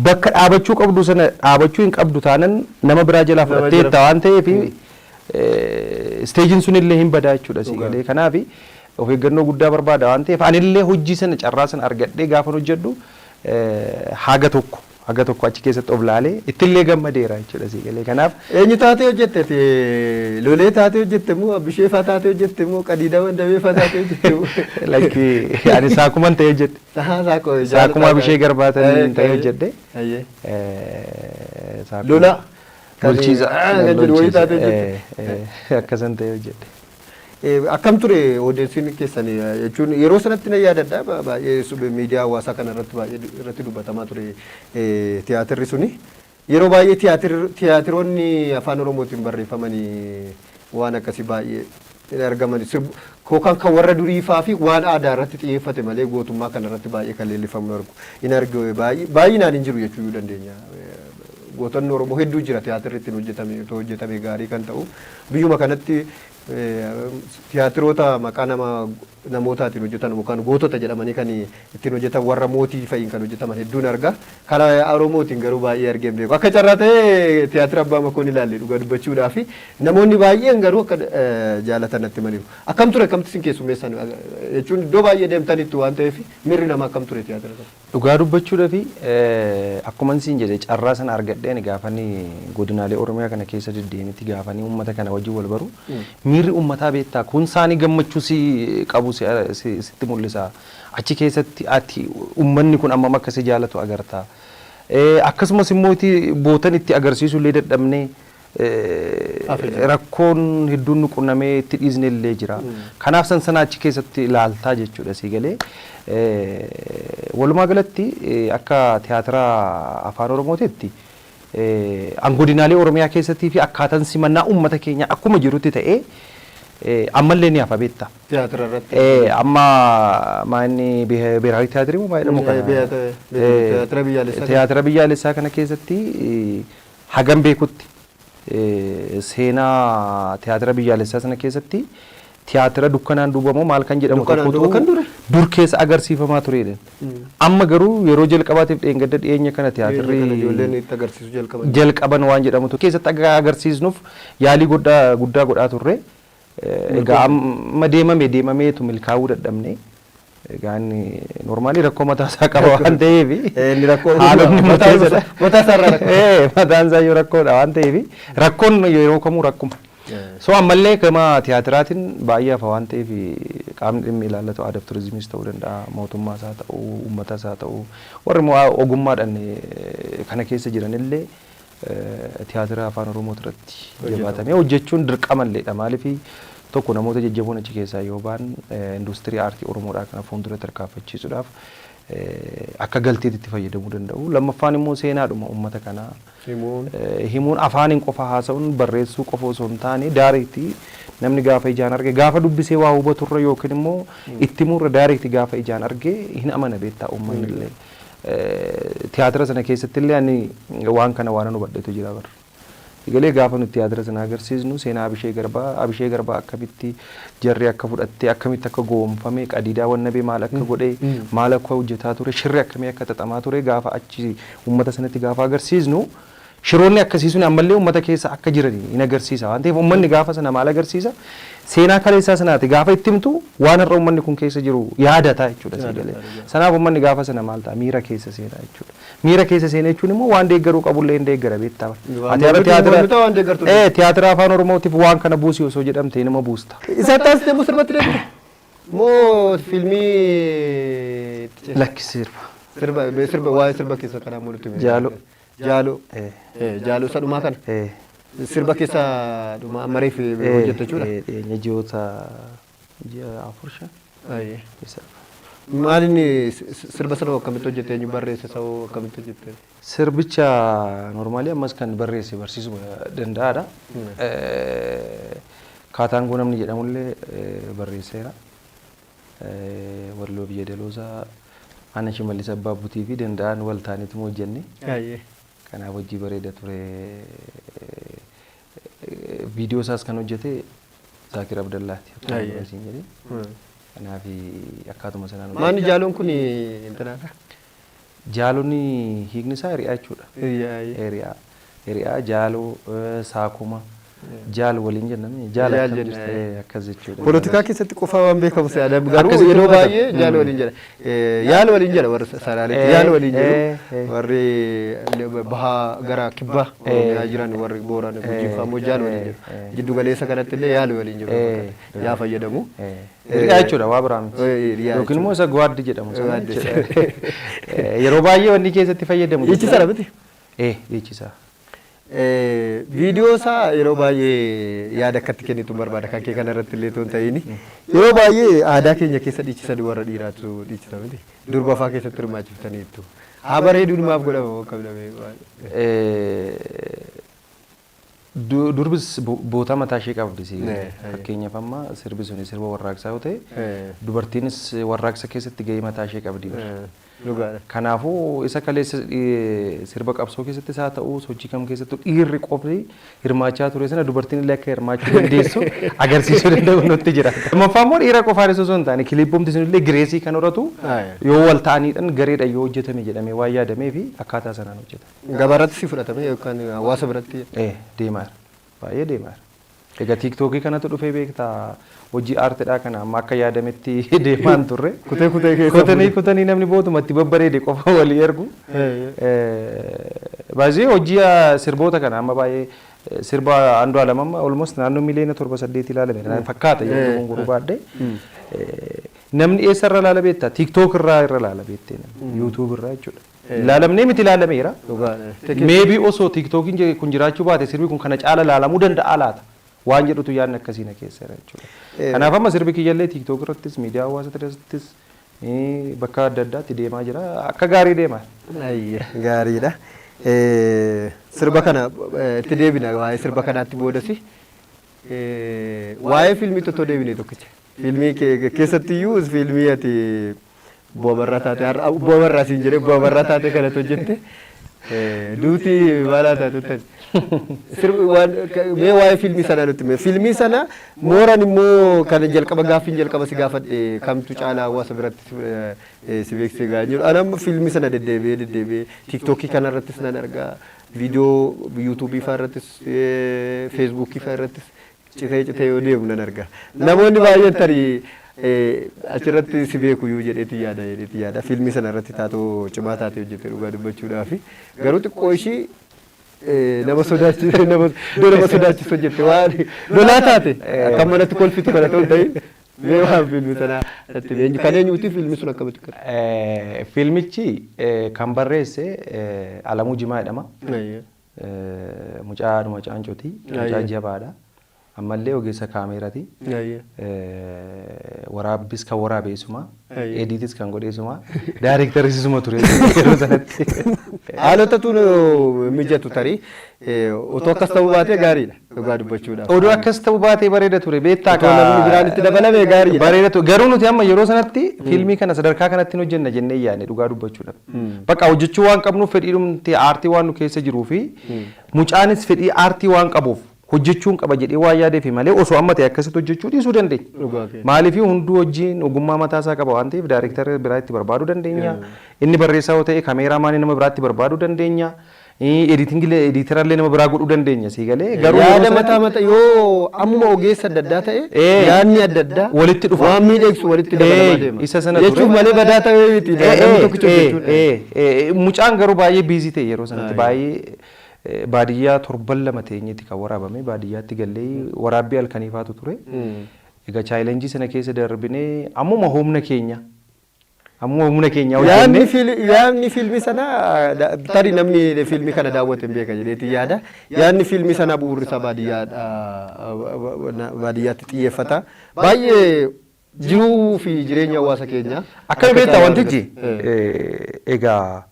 Bakka dhaabachuu qabdu sana dhaabachuu hin qabdu taanan nama biraa jalaa fudhatteetta waan ta'eef isteejiin sun illee hin badaa jechuudha sii galee. Kanaaf of eeggannoo guddaa barbaada waan ta'eef anillee hojii sana carraa sana argadhee gaafa hojjedhu haga tokko achi keessatti of laalee ittillee gammadeera jechuudha sii galee. Kanaaf eenyu taatee hojjette lolee taatee hojjette moo Abishee faa taatee hojjette moo Qadiida Wandabee faa taatee hojjette moo lakkii ani saakuman ta'ee hojjette. Saakuma Abishee Garbaatan ta'ee hojjette. Lola bulchiisa hojjette akkasan ta'ee hojjette. Akkam ture odeessiin keessan jechuun yeroo sanatti na yaadadha baay'ee miidiyaa hawaasaa kana irratti dubbatamaa ture tiyaatirri suni yeroo baay'ee tiyaatiroonni afaan oromootiin barreeffamanii waan akkasii baay'ee argaman yookaan kan warra duriifaa fi waan aadaa irratti xiyyeeffate malee gootummaa kana irratti baay'ee kan leellifamu hin argu baay'inaan hin jiru jechuu dandeenya. Gootonni Oromoo hedduu jira tiyaatirri ittiin hojjetame gaarii kan ta'u biyyuma kanatti tiyaatiroota maqaa nama namootaatiin hojjetan yookaan gootota jedhamanii kan ittiin hojjetan warra mootii fa'iin kan hojjetaman hedduun arga. Karaa Oromootiin garuu baay'ee argee beeku. Akka carraa ta'ee tiyaatira Abbaa Makoon ilaalle dhugaa dubbachuudhaa fi namoonni baay'een garuu akka jaalatan natti maniiru. Akkam ture akkamitti isin keessummeessan jechuun iddoo baay'ee deemtanitti waan ta'eef miirri namaa akkam ture tiyaatira kana? Dhugaa dubbachuudhaa fi akkuma isin jedhe carraa sana argadheen gaafanii godinaalee Oromiyaa kana keessa deddeemitti gaafanii uummata kana wajjin wal baru miirri uummataa beektaa kun isaanii gammachuu qabu sitti mul'isa. Achi keessatti ati uummanni kun ammam akka si jaalatu agarta. Akkasumas immoo bootan itti agarsiisu illee dadhabnee rakkoon hedduun nu qunnamee itti dhiisne illee jira. Kanaaf sana achi keessatti ilaaltaa jechuudha si galee. Walumaa galatti akka tiyaatira afaan Oromootiitti godinaalee Oromiyaa keessattii fi akkaataan simannaa uummata keenya akkuma jirutti ta'ee ammallee ni hafa beektaa. Tiyaatira irratti. Amma maanni beeraawi tiyaatirii moo maayidhamu kana? Tiyaatira biyyaalessaa kana keessatti hagam beekutti seenaa tiyaatira biyyaalessaa sana keessatti tiyaatira dukkanaan duubamoo maal kan jedhamu tokkotu dur keessa agarsiifamaa turedha. Amma garuu yeroo jalqabaatiif dheengadda dhiyeenya kana tiyaatirri jalqaban waan jedhamutu keessatti agarsiisnuuf yaalii guddaa godhaa turre. Egaa amma deemameetu milkaa'uu dadhabne. Egaa inni normaalii rakkoo mataa isaa qaba waan ta'eef haalonni mataan isaa yoo rakkoodha waan ta'eef rakkoon yeroo kamuu rakkuma. So ammallee gama tiyaatiraatiin baay'ee hafa waan ta'eef qaamni dhimmi ilaallatu aadaa fi turizimiis ta'uu danda'a, mootummaas haa ta'u, uummatas haa ta'u, warri ogummaadhaan kana keessa jiranillee tiyaatira afaan Oromoo irratti jabaatamee hojjechuun dirqamalleedha. Maaliif tokko namoota jajjaboon achi keessaa yoo ba'an industirii aartii Oromoodhaa kana fuuldura tarkaanfachiisuudhaaf akka galteetti itti fayyadamuu danda'u. Lammaffaan immoo seenaadhuma uummata kanaa himuun afaaniin qofa haasa'uun barreessuu qofa osoo hin taane daariitti namni gaafa ijaan arge gaafa dubbisee waa hubaturra yookiin immoo itti murra daariitti gaafa ijaan arge hin amana beektaa uummanni illee. Tiyaatira sana keessatti illee ani waan kana waan nu badheetu jira bara. Egalee gaafa nuti tiyaatira sana agarsiisnu seenaa Abishee Garbaa akkamitti jarri akka fudhattee akkamitti akka goomfame qadiidaa wannabee maal akka godhee maal akka hojjetaa ture shirri akkamii akka xaxamaa ture gaafa achi uummata sanatti gaafa agarsiisnu shiroonni akkasiisuun ammallee uummata keessa akka jiran hin agarsiisa waan ta'eef uummanni gaafa sana maal agarsiisa seenaa kaleessaa sanaati gaafa itti himtu waan har'a uummanni kun keessa jiru yaadataa jechuudha sigalee. Sanaaf uummanni gaafa sana maal ta'a miira keessa seenaa jechuudha. Miira keessa seenaa jechuun immoo waan deeggaruu qabullee hin deeggara beektaa. Tiyaatira afaan Oromootiif waan kana buusii osoo jedhamte nama buusta. Isa taasisee moo sirbatti deemte? Moo fiilmii sirba waa'ee sirba keessa kanaa mul'atu. Jaaloo isa dhumaa kana. Sirba keessa dhuma mareef hojjetta jechuudha. Ji'oota afur shan. Maalinni sirba sana akkamitti hojjette eenyu barreesse isa akkamitti hojjette? Sirbicha normaalii ammas kan barreesse barsiisuu danda'aadha. Kaataangoo namni jedhamullee barreesseera. Walloo biyya daloosaa Ana Shimallis Abbaabuutii fi danda'an wal taaniitu hojjenne. Kanaaf hojii bareeda ture. Viidiyoo isaas kan hojjete Zaakir Abdallaati. Kanaaf akkaatuma sanaan. Maanni jaaloon kun intanaadha? Jaaloon hiikni isaa hiriyaa jechuudha. Hiriyaa jaaloo saakuma jaal waliin jennaan jaal akkas jechuudha. Poolitikaa keessatti qofaa waan beekamu se'adha garuu yeroo baay'ee jaal waliin jedha. Yaal waliin jedha warra Salaaleetti yaal waliin jedhu warri bahaa gara kibbaa Oromiyaa jiran warri Booraan Gujiifaa jaal waliin jedhu. Jiddu galeessa kanatti illee yaal waliin jedhu yaa fayyadamu. Hiriyaa jechuudha waa biraa miti. Yookiin immoo isa gwaaddi jedhamu. Yeroo baay'ee wanni keessatti fayyadamu. Dhiichisaadha miti? Dhiichisaa. Viidiyoo isaa yeroo baay'ee yaada akkatti kennitu barbaada kan kee kana irratti illee toon ta'ini yeroo baay'ee aadaa keenya keessa dhiichisan warra dhiiraatu dhiichisa miti durba fa'aa keessatti hirmaachiftaniitu haa bareeduumaaf godhama akka jedhamee durbis boota mataa ishee qabdi fakkeenyaaf amma sirbi suni sirba warraaqsaa yoo ta'e dubartiinis warraaqsa keessatti gahee mataa ishee qabdi. Kanaafuu isa kaleessa sirba qabsoo keessattis haa ta'u sochii kam keessattuu dhiirri qofti hirmaachaa ture sana dubartiin illee akka hirmaachuu dandeessu agarsiisuu danda'u nutti jira. Lammaffaa immoo dhiira qofaan osoo hin taane kiliippumti sunillee gireesii kan horatu yoo wal ta'aniidhaan gareedhaan yoo hojjetame jedhamee waan yaadamee fi akkaataa sanaan hojjetama. Gabaarratti si fudhatame yookaan hawaasa biratti? Deemaa baay'ee deemaa. Egaa tiiktookii kanatu dhufee beektaa hojii aartiidhaa kana amma akka yaadametti deemaan turre. Kutanii namni bootumatti babbareede qofa walii ergu. Baay'ee hojii sirboota kana amma baay'ee sirba Andu'aalem amma almost naannoo miliyoona 7-8 ilaalame fakkaata yeroo gurguruu baadhee. Namni eessarra ilaala beektaa? Tiiktook irraa ilaala beektee yuutuub irraa jechuudha. Ilaalamnee miti ilaalameera. Meebii osoo tiiktookiin kun jiraachuu baate sirbi kun kana caala ilaalamuu danda'a laata? Waan jedhutu yaadni akkasiin keessa jira jechuudha. Kanaaf amma sirbi kiyyallee tiiktook irrattis miidiyaa hawaasaa irrattis bakka adda addaatti deemaa jira. Akka gaarii deemaa. Gaariidha. Sirba kana itti deebina waa'ee sirba kanaatti boodasi. Waa'ee fiilmii tokko deebinee tokkicha. Fiilmii keessattiyyuu fiilmii ati boobarraa taate boobarraa siin jedhee boobarraa taate kanatti hojjette. Duuti maalaa taate mee waa'ee fiilmii sanaa nutti hime. Fiilmii sana mooraan immoo kan jalqaba gaaffiin jalqaba si gaafadhe kamtu caalaa hawaasa biratti si beeksisee gaa jiru. Ani amma fiilmii sana deddeebi'ee tiiktookii kanarrattis nan argaa viidiyoo yuutuubii fa'aa irrattis feesbuukii fa'aa irrattis citee yoo deemu nan argaa. Namoonni baay'een tarii achirratti si beekuyyuu jedheeti yaada. Fiilmii sana irratti taatoo cimaa taatee hojjete dhugaa dubbachuudhaaf garuu xiqqoo ishii nama sodaachisu hojjette waan lolaa taate akka manatti kolfitu kana ta'u ta'in mee waan fiilmii sanaa irratti beenyu kan eenyuuti fiilmii sun akkamitti kana? Fiilmichi kan barreesse Alamuu Jimaa jedhama. Mucaa Caancooti. Mucaa jabaadha. Ammallee ogeessa kaameeraati. Waraabbiis kan waraabeessuma. Ediitis kan godheessuma. Daayirektarisisuma ture yeroo sanatti. Haalotatu mijatu tarii otoo akkas ta'uu baatee gaariidha dhugaa dubbachuudhaaf. Oduu akkas ta'uu baatee bareeda ture beektaa kan namni biraan itti dabalame gaariidha. Bareeda ture garuu nuti amma yeroo sanatti fiilmii kana sadarkaa kanatti hojjenna jennee yaadne dhugaa dubbachuudhaaf. Bakka hojjechuu waan qabnuuf fedhiidhumti aartii waan nu keessa jiruu fi mucaanis fedhii aartii waan qabuuf hojjechuun qaba jedhee waa yaadeef malee osoo amma ta'e akkasitti hojjechuu dhiisuu dandeenya. Maaliif hunduu hojiin ogummaa mataasaa qaba waan ta'eef daayirektara biraa itti barbaaduu dandeenya. Inni barreessaa yoo ta'e kaameeraamaanii nama biraatti barbaaduu dandeenya. Ediitirallee nama biraa godhuu dandeenya sii galee. Garuu yaada mataa yoo ammuma ogeessa adda addaa ta'e yaadni adda addaa walitti dhufa. Waan miidhagsu walitti dabalamaa deema. Isa sana ture. Jechuun malee badaa ta'ee miti namni tokkicha hojjechuudha. Mucaan garuu baay'ee biizii ta'e yeroo sanatti baay'ee baadiyyaa 7 teenyetti kan waraabame baadiyyaatti gallee waraabbii halkaniifaatu ture. Egaa chaayilenjii sana keessa darbinee ammuma humna keenya yaadni fiilmii sana tarii namni fiilmii kana daawwate hin beeka jedheeti yaada. Yaadni fiilmii sana bu'uurri isaa baadiyyaatti xiyyeeffata. Baay'ee jiruu fi jireenya hawaasa keenyaa. Akka beektaa wantichi egaa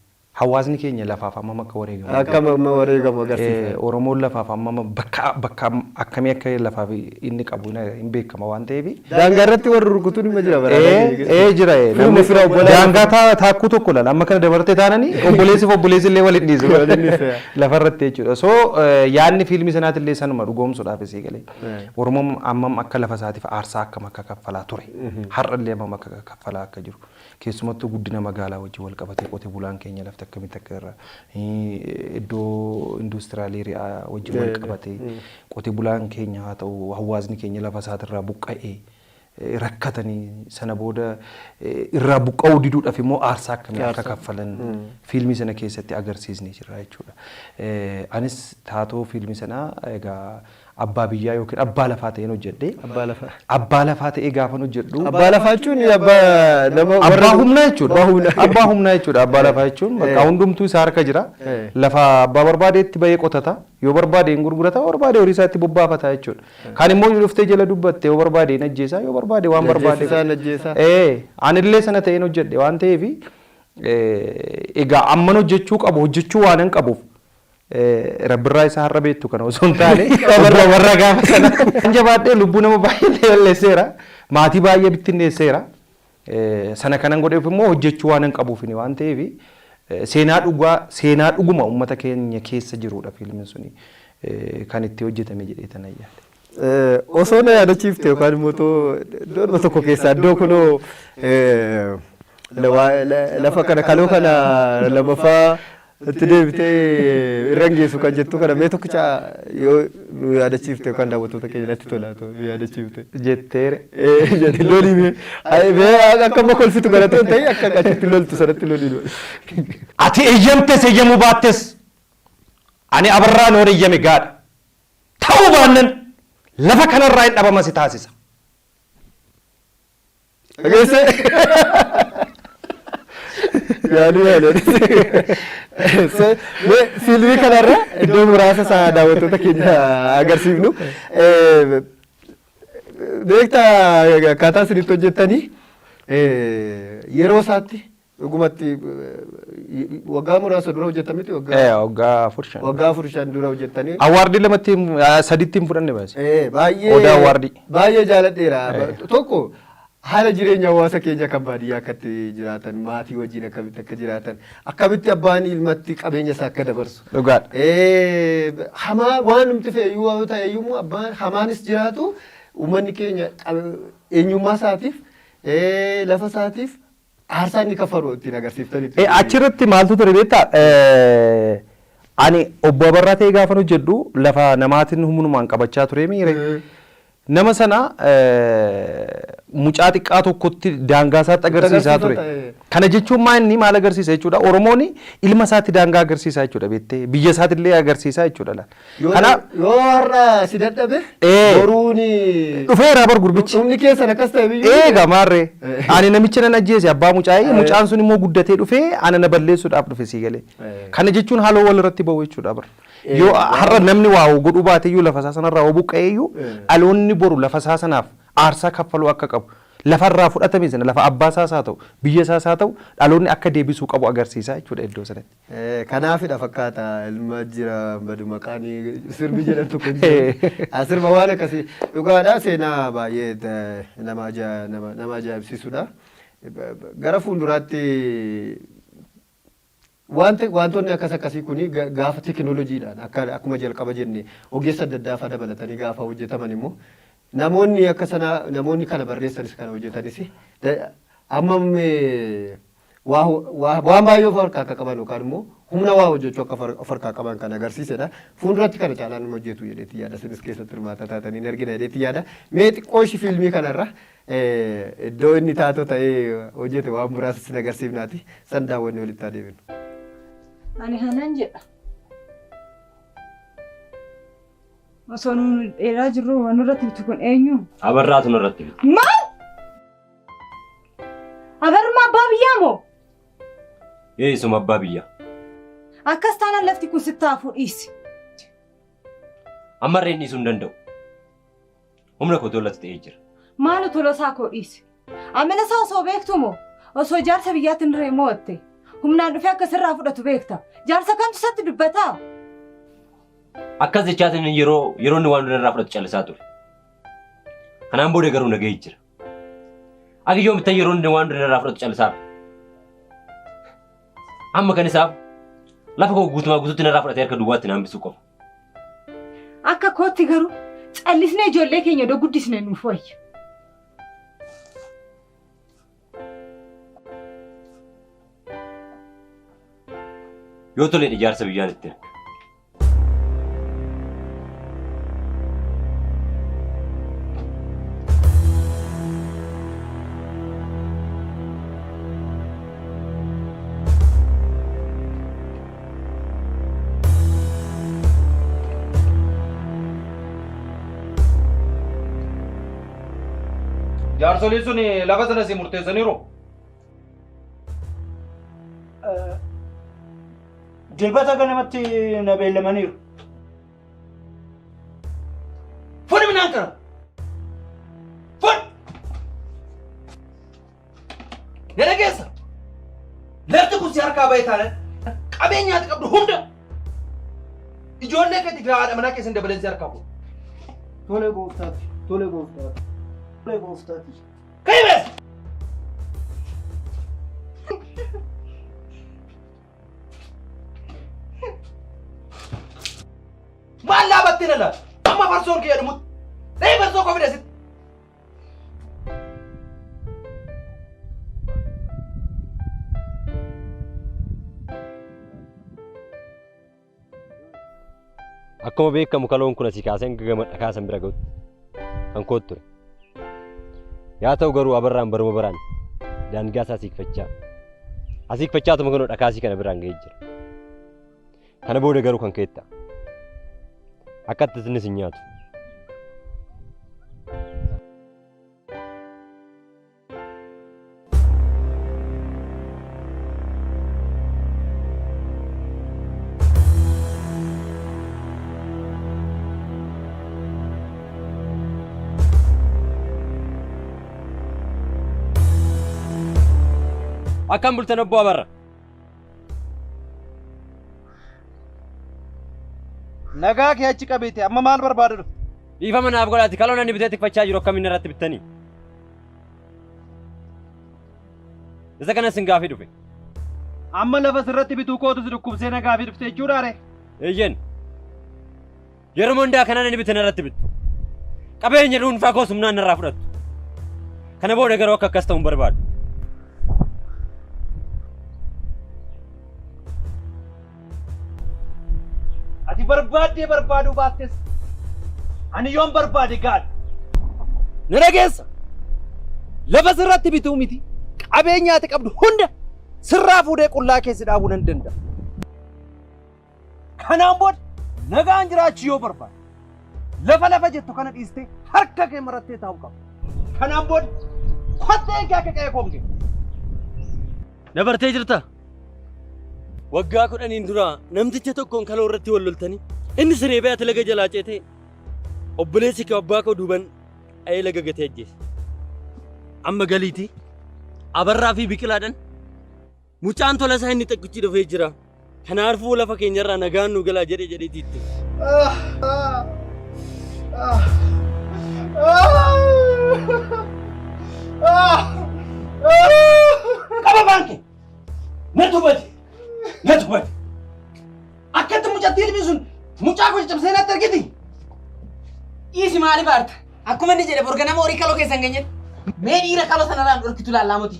hawaasni keenya lafaaf hammam akka wareegamu. Akka wareegamu agarsiisa. Oromoon lafaaf hammam bakka akkamii akka lafaaf inni qabu hin beekama waan ta'eef. Daangaa irratti warri rukutuun ima jira bara. Jira. Daangaa taakkuu tokko laala amma kana dabartee taananii obboleessi illee waliin dhiisu. Lafarratti jechuudha. So yaadni fiilmii sanaatti illee sanuma dhugoomsuudhaaf isii galee. Oromoon hammam akka lafa isaatiif aarsaa akkam akka kaffalaa ture. Har'a illee hammam akka kaffalaa akka jiru. Keessumattuu guddina magaalaa wajjin wal qabatee qotee bulaan keenya lafti akkamitti akka irra iddoo induustiraalii ri'aa wajjin wal qabatee qotee bulaan keenya haa ta'u hawaasni keenya lafa isaatirraa buqqa'ee rakkatanii sana booda irraa buqqa'uu diduudhaaf immoo aarsaa akkamii akka kaffalan fiilmii sana keessatti agarsiisnee jirra jechuudha. Anis taatoo fiilmii sanaa egaa abbaa biyyaa yookiin abbaa lafaa ta'een hojjedhe. Abbaa lafaa ta'ee gaafa hojjedhu. Abbaa lafaa jechuun abbaa humnaa jechuudha. Abbaa humnaa jechuudha. Abbaa lafaa jechuun bakka hundumtuu isaa harka jira. Lafa abbaa barbaadeetti bahee qotata. Yoo barbaade hin gurgurata, yoo barbaade horii isaatti bobbaafata jechuudha. Kan immoo dhuftee jala dubbatte yoo barbaade hin ajjeesaa, yoo barbaade waan barbaade. Anillee sana ta'een hojjedhe waan ta'eef egaa amman hojjechuu qabu hojjechuu waan hin qabuuf. Rabbirraa isaa har'a beektu kana osoo hin taane warra gaafa sana jabaadhee lubbuu nama baay'ee balleesseera maatii baay'ee bittinneesseera Sana kanan godheef immoo hojjechuu waan hin qabuufini waan ta'eef seenaa dhuguma uummata keenya keessa jirudha fiilmiin suni kan itti hojjetame jedhee tan ayyaale. Osoo na yaadachiifte yookaan immoo iddoo tokko keessaa iddoo kunoo lafa kana kaloo kana lamaffaa itti deebitee irra geessu kan jettu kana mee tokkicha yoo nu yaadachiifte yookaan daawwattoota keenya natti tolaatu yaadachiifte. Jetteere. Jettee lolii mee akka makolfitu garatoon ta'e akka achitti loltu sanatti lolii. Ati eeyyamtes eeyyamuu baattes ani abarraan hore eeyyame gaadha. Ta'uu baannan lafa kanarraa hin dhabama si taasisa. Dhageesse. Fiilmii kanarra iddoo muraasa isaa daawwattoota keenya agarsiifnu. Beektaa akkaataa isinitti hojjettanii yeroo isaatti dhugumatti waggaa muraasa dura hojjettameeti waggaa 4 waggaa 4 dura hojjettanii awwaardii lamatti sadiitti hin fudhanne baase baay'ee jaaladheera tokko haala jireenya hawaasa keenya kan baadiyyaa akkatti jiraatan maatii wajjin akkamitti akka jiraatan akkamitti abbaan ilmatti qabeenya isaa akka dabarsu dhugaadha hamaa waan numti feeyyuu ta'eyyuu abbaan hamaanis jiraatu uummanni keenya eenyummaa isaatiif lafa isaatiif aarsaa inni kaffalu ittiin agarsiiftanitti. Achirratti maaltu ture beektaa? Ani obbo Abarraa ta'ee gaafa hojjedhu lafa namaatiin humnumaan qabachaa ture miire. Nama sana mucaa xiqqaa tokkotti daangaa isaatti agarsiisaa ture. Kana jechuun maal agarsiisa jechuudha? Oromoon ilma isaatti daangaa agarsiisaa jechuudha beektee biyya isaatti illee agarsiisaa jechuudha. Yoo har'a si dadhabe boruun dhufeera bar gurbichi. Humni keessan akkas ta'e biyyuu. Eega maarree ani namicha nan ajjeese abbaa mucaa'ee mucaan sun immoo guddatee dhufee ana na balleessuudhaaf dhufe sii galee. Kana jechuun haaloo wal irratti ba'u jechuudha bar. Yoo har'a namni waa godhuu baateyyuu lafa isaa sanarraa buqqa'eeyyuu dhaloonni boru lafa isaa sanaaf aarsaa kaffaluu akka qabu lafarraa fudhatame sana lafa abbaa isaas haa ta'u biyya isaas haa ta'u dhaloonni akka deebisuu qabu agarsiisaa jechuudha iddoo sanatti. Kanaafidha fakkaata ilma jira badu maqaan sirbi jedhan tokko jira. Sirba waan akkasii dhugaadhaa seenaa baay'ee nama ajaa'ibsiisudha. Gara fuulduraatti wantoonni akkasii kuni gaafa teekinooloojiidhaan akkuma jalqaba jenne ogeessa adda addaa dabalatanii gaafa hojjetaman immoo namoonni kana barreessanis kana hojjetanis ammam waan baay'ee of harkaa akka qaban yookaan immoo humna waa hojjechuu akka of harkaa qaban kan agarsiisedha. Fuulduratti kana caalaan hojjetu jedheetti yaada sinis keessatti hirmaata taatanii argina jedheetti yaada. Mee xiqqoo ishii fiilmii kanarra iddoo inni taatoo ta'ee hojjete waan muraasa sin agarsiifnaati san daawwanne walitti adeemnu. Ani hanan jedha. Osoo nu dheeraa jirru waan irratti bitu kun eenyu? Abarraatu irratti bitu. Maal? Abarruma abbaa biyyaa moo? Isuma abbaa biyyaa. Akkas taanaan lafti kun sittaafuu dhiisi. Ammarreen dhiisuu hin danda'u. Humna koo tolatti ta'ee jira. Maalu tolosaa koo dhiisi? Amina isaa osoo beektu moo? Osoo jaarsa biyyaatti hin dirree moo'atte? Humnaan dhufee akka sirraa fudhatu beekta. Jaarsa kamtu isatti dubbataa? Akkas jechaatiin yeroo inni waan irraa fudhatu callisaa ture. Kanaan booda garuu nagahee jira. Ati yoo mittan yeroo inni waan irraa fudhatu callisaa. Amma kan isaaf lafa koo guutumaa guutuutti irraa fudhatee harka duwwaatti naan bisuu qofa. Akka kootti garuu callisnee ijoollee keenya iddoo guddisnee nuuf wayya. Yoo toleen ijaarsa biyyaan itti erga. Jaarsolii sun lafa sana si murteessaniiru. Dilbata kanamatti na beellamaniiru. Funi minaan kana. Fun! Nana keessa. Lafti kun si harkaa bahee taanan qabeenyaati qabdu hunda. Ijoollee keetii fi haadha manaa keessan dabaleen si harkaa fuudhu. Tole gooftaati. Tole gooftaati. Tole gooftaati. Kaimes! akkamitti na laata? Amma farsoon kiyya dhumutti. Dhahee farsoo koo fidasitti. Akkuma beekamu kaloon kun asii kaasee gama dhakaasan bira ga'utti kan kootu ture. Yaa ta'u garuu abarraan baruma baraan daangaa isaa asiikfachaa tuma kanoo dhakaasii kana biraan ga'ee jira. Kana booda garuu kan keetta akka itti innis hin nyaatu. Akkam bultan obbo Abarra. Nagaa kee achi qabeete amma maal barbaadu dhufte? Dhiifama naaf godhaati kaloon ani bitee tikfachaa jiru akkamiin irratti bittanii? Isa kanas hin gaafii dhufe. Amma lafa sirratti bituu kootu si dhukkubsee na gaafii dhufte jechuudha re? Eeyyen. Yeroo hundaa kanaan ani bitan irratti bittu. Qabeenya dhuunfaa koos humnaan irraa fudhattu. Kana booda garuu akka akkas ta'u hin barbaadu. Ati barbaadee barbaaduu baattes ani yoon barbaade gaadha. Na dhageessa. Lafa sirratti bituu miti. Qabeenya ati qabdu hunda sirraa fuudhee qullaa keessa dhaabuu nan danda'a. Kanaan booda nagaan jiraachuu yoo barbaade lafa jettu kana dhiistee harka kee marattee taa'uu qabda. Kanaan booda kottee kee akka qe'ee koomte. Na bartee jirta? Waggaa 10 dura namticha tokkoon kaloo irratti wal loltanii inni siree ba'ee ati laga jalaa ceetee obboleessi kee abbaa koo duuban ayee laga gatee ajjeese. Amma galiitii Abarraa fi Biqilaadhaan mucaan tola isaa inni xiqqichi dhufee jira. Kanaafuu lafa keenyarraa nagaan nu galaa jedhee tiitti. Qaba baanke. Natu bati. Akkatti mucattii ilmi sun mucaa koo cabsee natti argiti. Isi maali baarta? Akkuma inni jedhe borga nama horii kaloo keessan geenye. Mee dhiira kaloo sanarraan dhorkitu laallaamoti.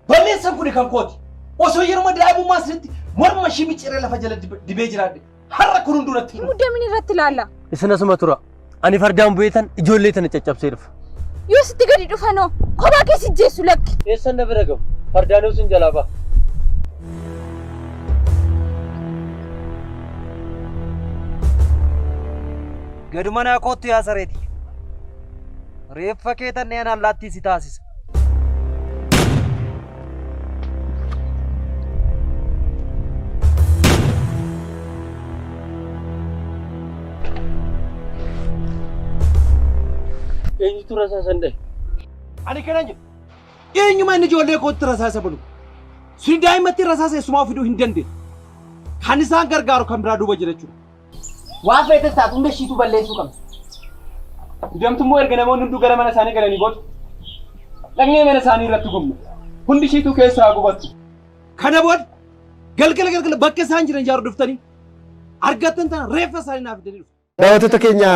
Balleessan kuni kan kooti. Osoo yeroo daa'imummaa sirriitti morma ishii micciiree lafa jala dibee jiraadhe. Har'a kun hunduratti. Muddamni irratti ilaalla. Isin asuma tura. Ani fardaan bu'eetan ijoollee tana caccabsee dhufa. Yoo sitti gadi dhufanoo kophaa keessi jeessu lakki. Eessan na bira gahu? Fardaan sun jalaa ba'a. Gadumana kootu yaa sareeti. Reeffa kee tanneen allaattii si taasisa. Eenyutu rasaasan dhahe? Ani kanan jedhu. Eenyuma inni ijoollee kootti rasaasa balu. Suni daa'imatti rasaasa eessumaa fiduu hin dandeenye. Kan isaan gargaaru kan biraa duuba jira jechuudha. Waan feetes taatu hunda ishiitu balleessuu qabna. Idamtummoo erga namoonni hunduu gara mana isaanii galanii booda dhaqnee mana isaanii irratti gubnu. Hundi ishiitu keessaa gubattu. Kana booda galgala bakka isaan jiran ijaaru dhuftanii argattan tana reeffa isaanii naaf fidanii dhufu. Daawwattoota keenya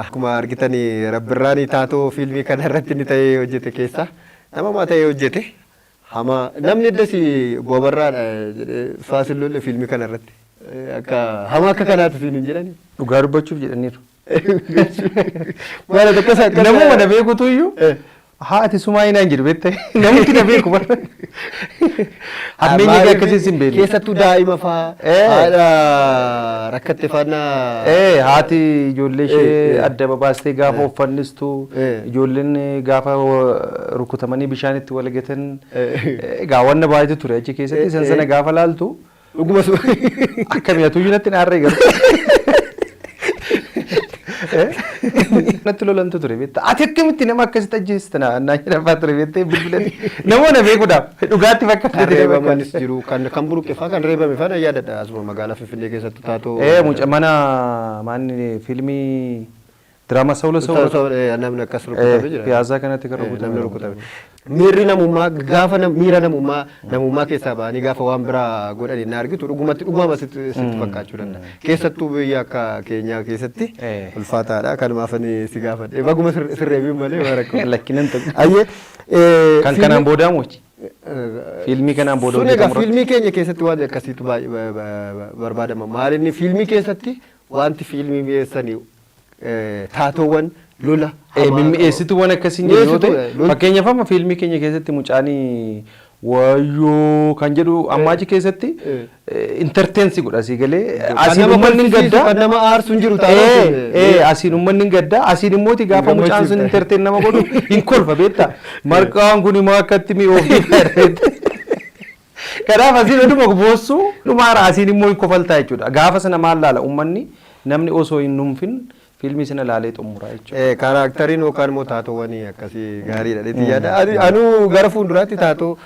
akkuma argitanii Rabbirraanii taatoo fiilmii kana irratti inni ta'ee hojjete keessa nama ta'ee hojjete hama namni addasii Abarraadha Faasil lolle fiilmii kana irratti akka hama akka kanaatu fiilmiin jedhani. Dhugaa dubbachuuf jedhaniiru. Maal akka Namuma na beekutu iyyuu haati sumaa hinaan jedhu beekte namni na beeku bara. Hammeenyi akkasiis hin beekne. Keessattuu daa'ima fa'aa haadha rakkatte faana. Haati ijoollee ishee adda babaastee gaafa uffannistu ijoolleen gaafa rukutamanii bishaanitti wal gatan egaa wanna baay'eetu ture achi keessatti san sana gaafa laaltu dhuguma akkamiyyatu iyyuu natti naarree galu. Natti lolantu ture beekta. Ati akkamitti nama akkasitti ajjeesita naan jedhamaa ture beektee bilbilatti namoonni beekuudhaaf dhugaatti fakkaate. Kan reebamanis jiru kan buruqe fa'aa kan reebame fa'aa yaadadha asuma magaalaa Finfinnee keessatti taatoo. Mucaa mana maanni fiilmii Diraamaa Sawla Sawla. Namni akkas rukutamee jira. Piyaasaa kanatti kan Namni rukutame. Miirri namummaa gaafa miira namummaa keessaa ba'anii gaafa waan biraa godhanii na argitu dhuguma sitti fakkaachuu danda'a. Keessattuu biyya akka keenyaa keessatti ulfaataadha. Kanumaaf ani si gaafadhe. Baguma sirreebiin malee waa rakkoo. Lakkinan ta'u. Ayyee. Kan kanaan boodaa mochi. Fiilmii kanaan booda hojjetamu. Fiilmii keenya keessatti waan akkasiitu barbaadama. Maalinni fiilmii keessatti wanti fiilmii mi'eessanii taatoowwan lola. Mimmi'eessitu waan akkasiin jedhu yoo ta'e fakkeenyaaf amma fiilmii keenya keessatti mucaanii wayyoo kan jedhu ammaachi keessatti intertensi godha asii galee asiin uummanni gaddaa kan nama aarsu hin jiru taa'ee asiin uummanni gaddaa asiin immoo gaafa mucaan sun interten nama godhu hin kolfa beektaa marqaan kun immoo akkatti mi'oofii fayyadameetti. Kanaaf asiin dhuma boossu dhumaara asiin immoo hin kofaltaa jechuudha. Gaafa sana maal laala uummanni namni osoo hin numfin fiilmii sana laalee xumuraa jechuudha. Karaakteriin yookaan immoo taatoowwanii akkasii gaariidha dheetii yaada. Anuu gara fuulduraatti taatoo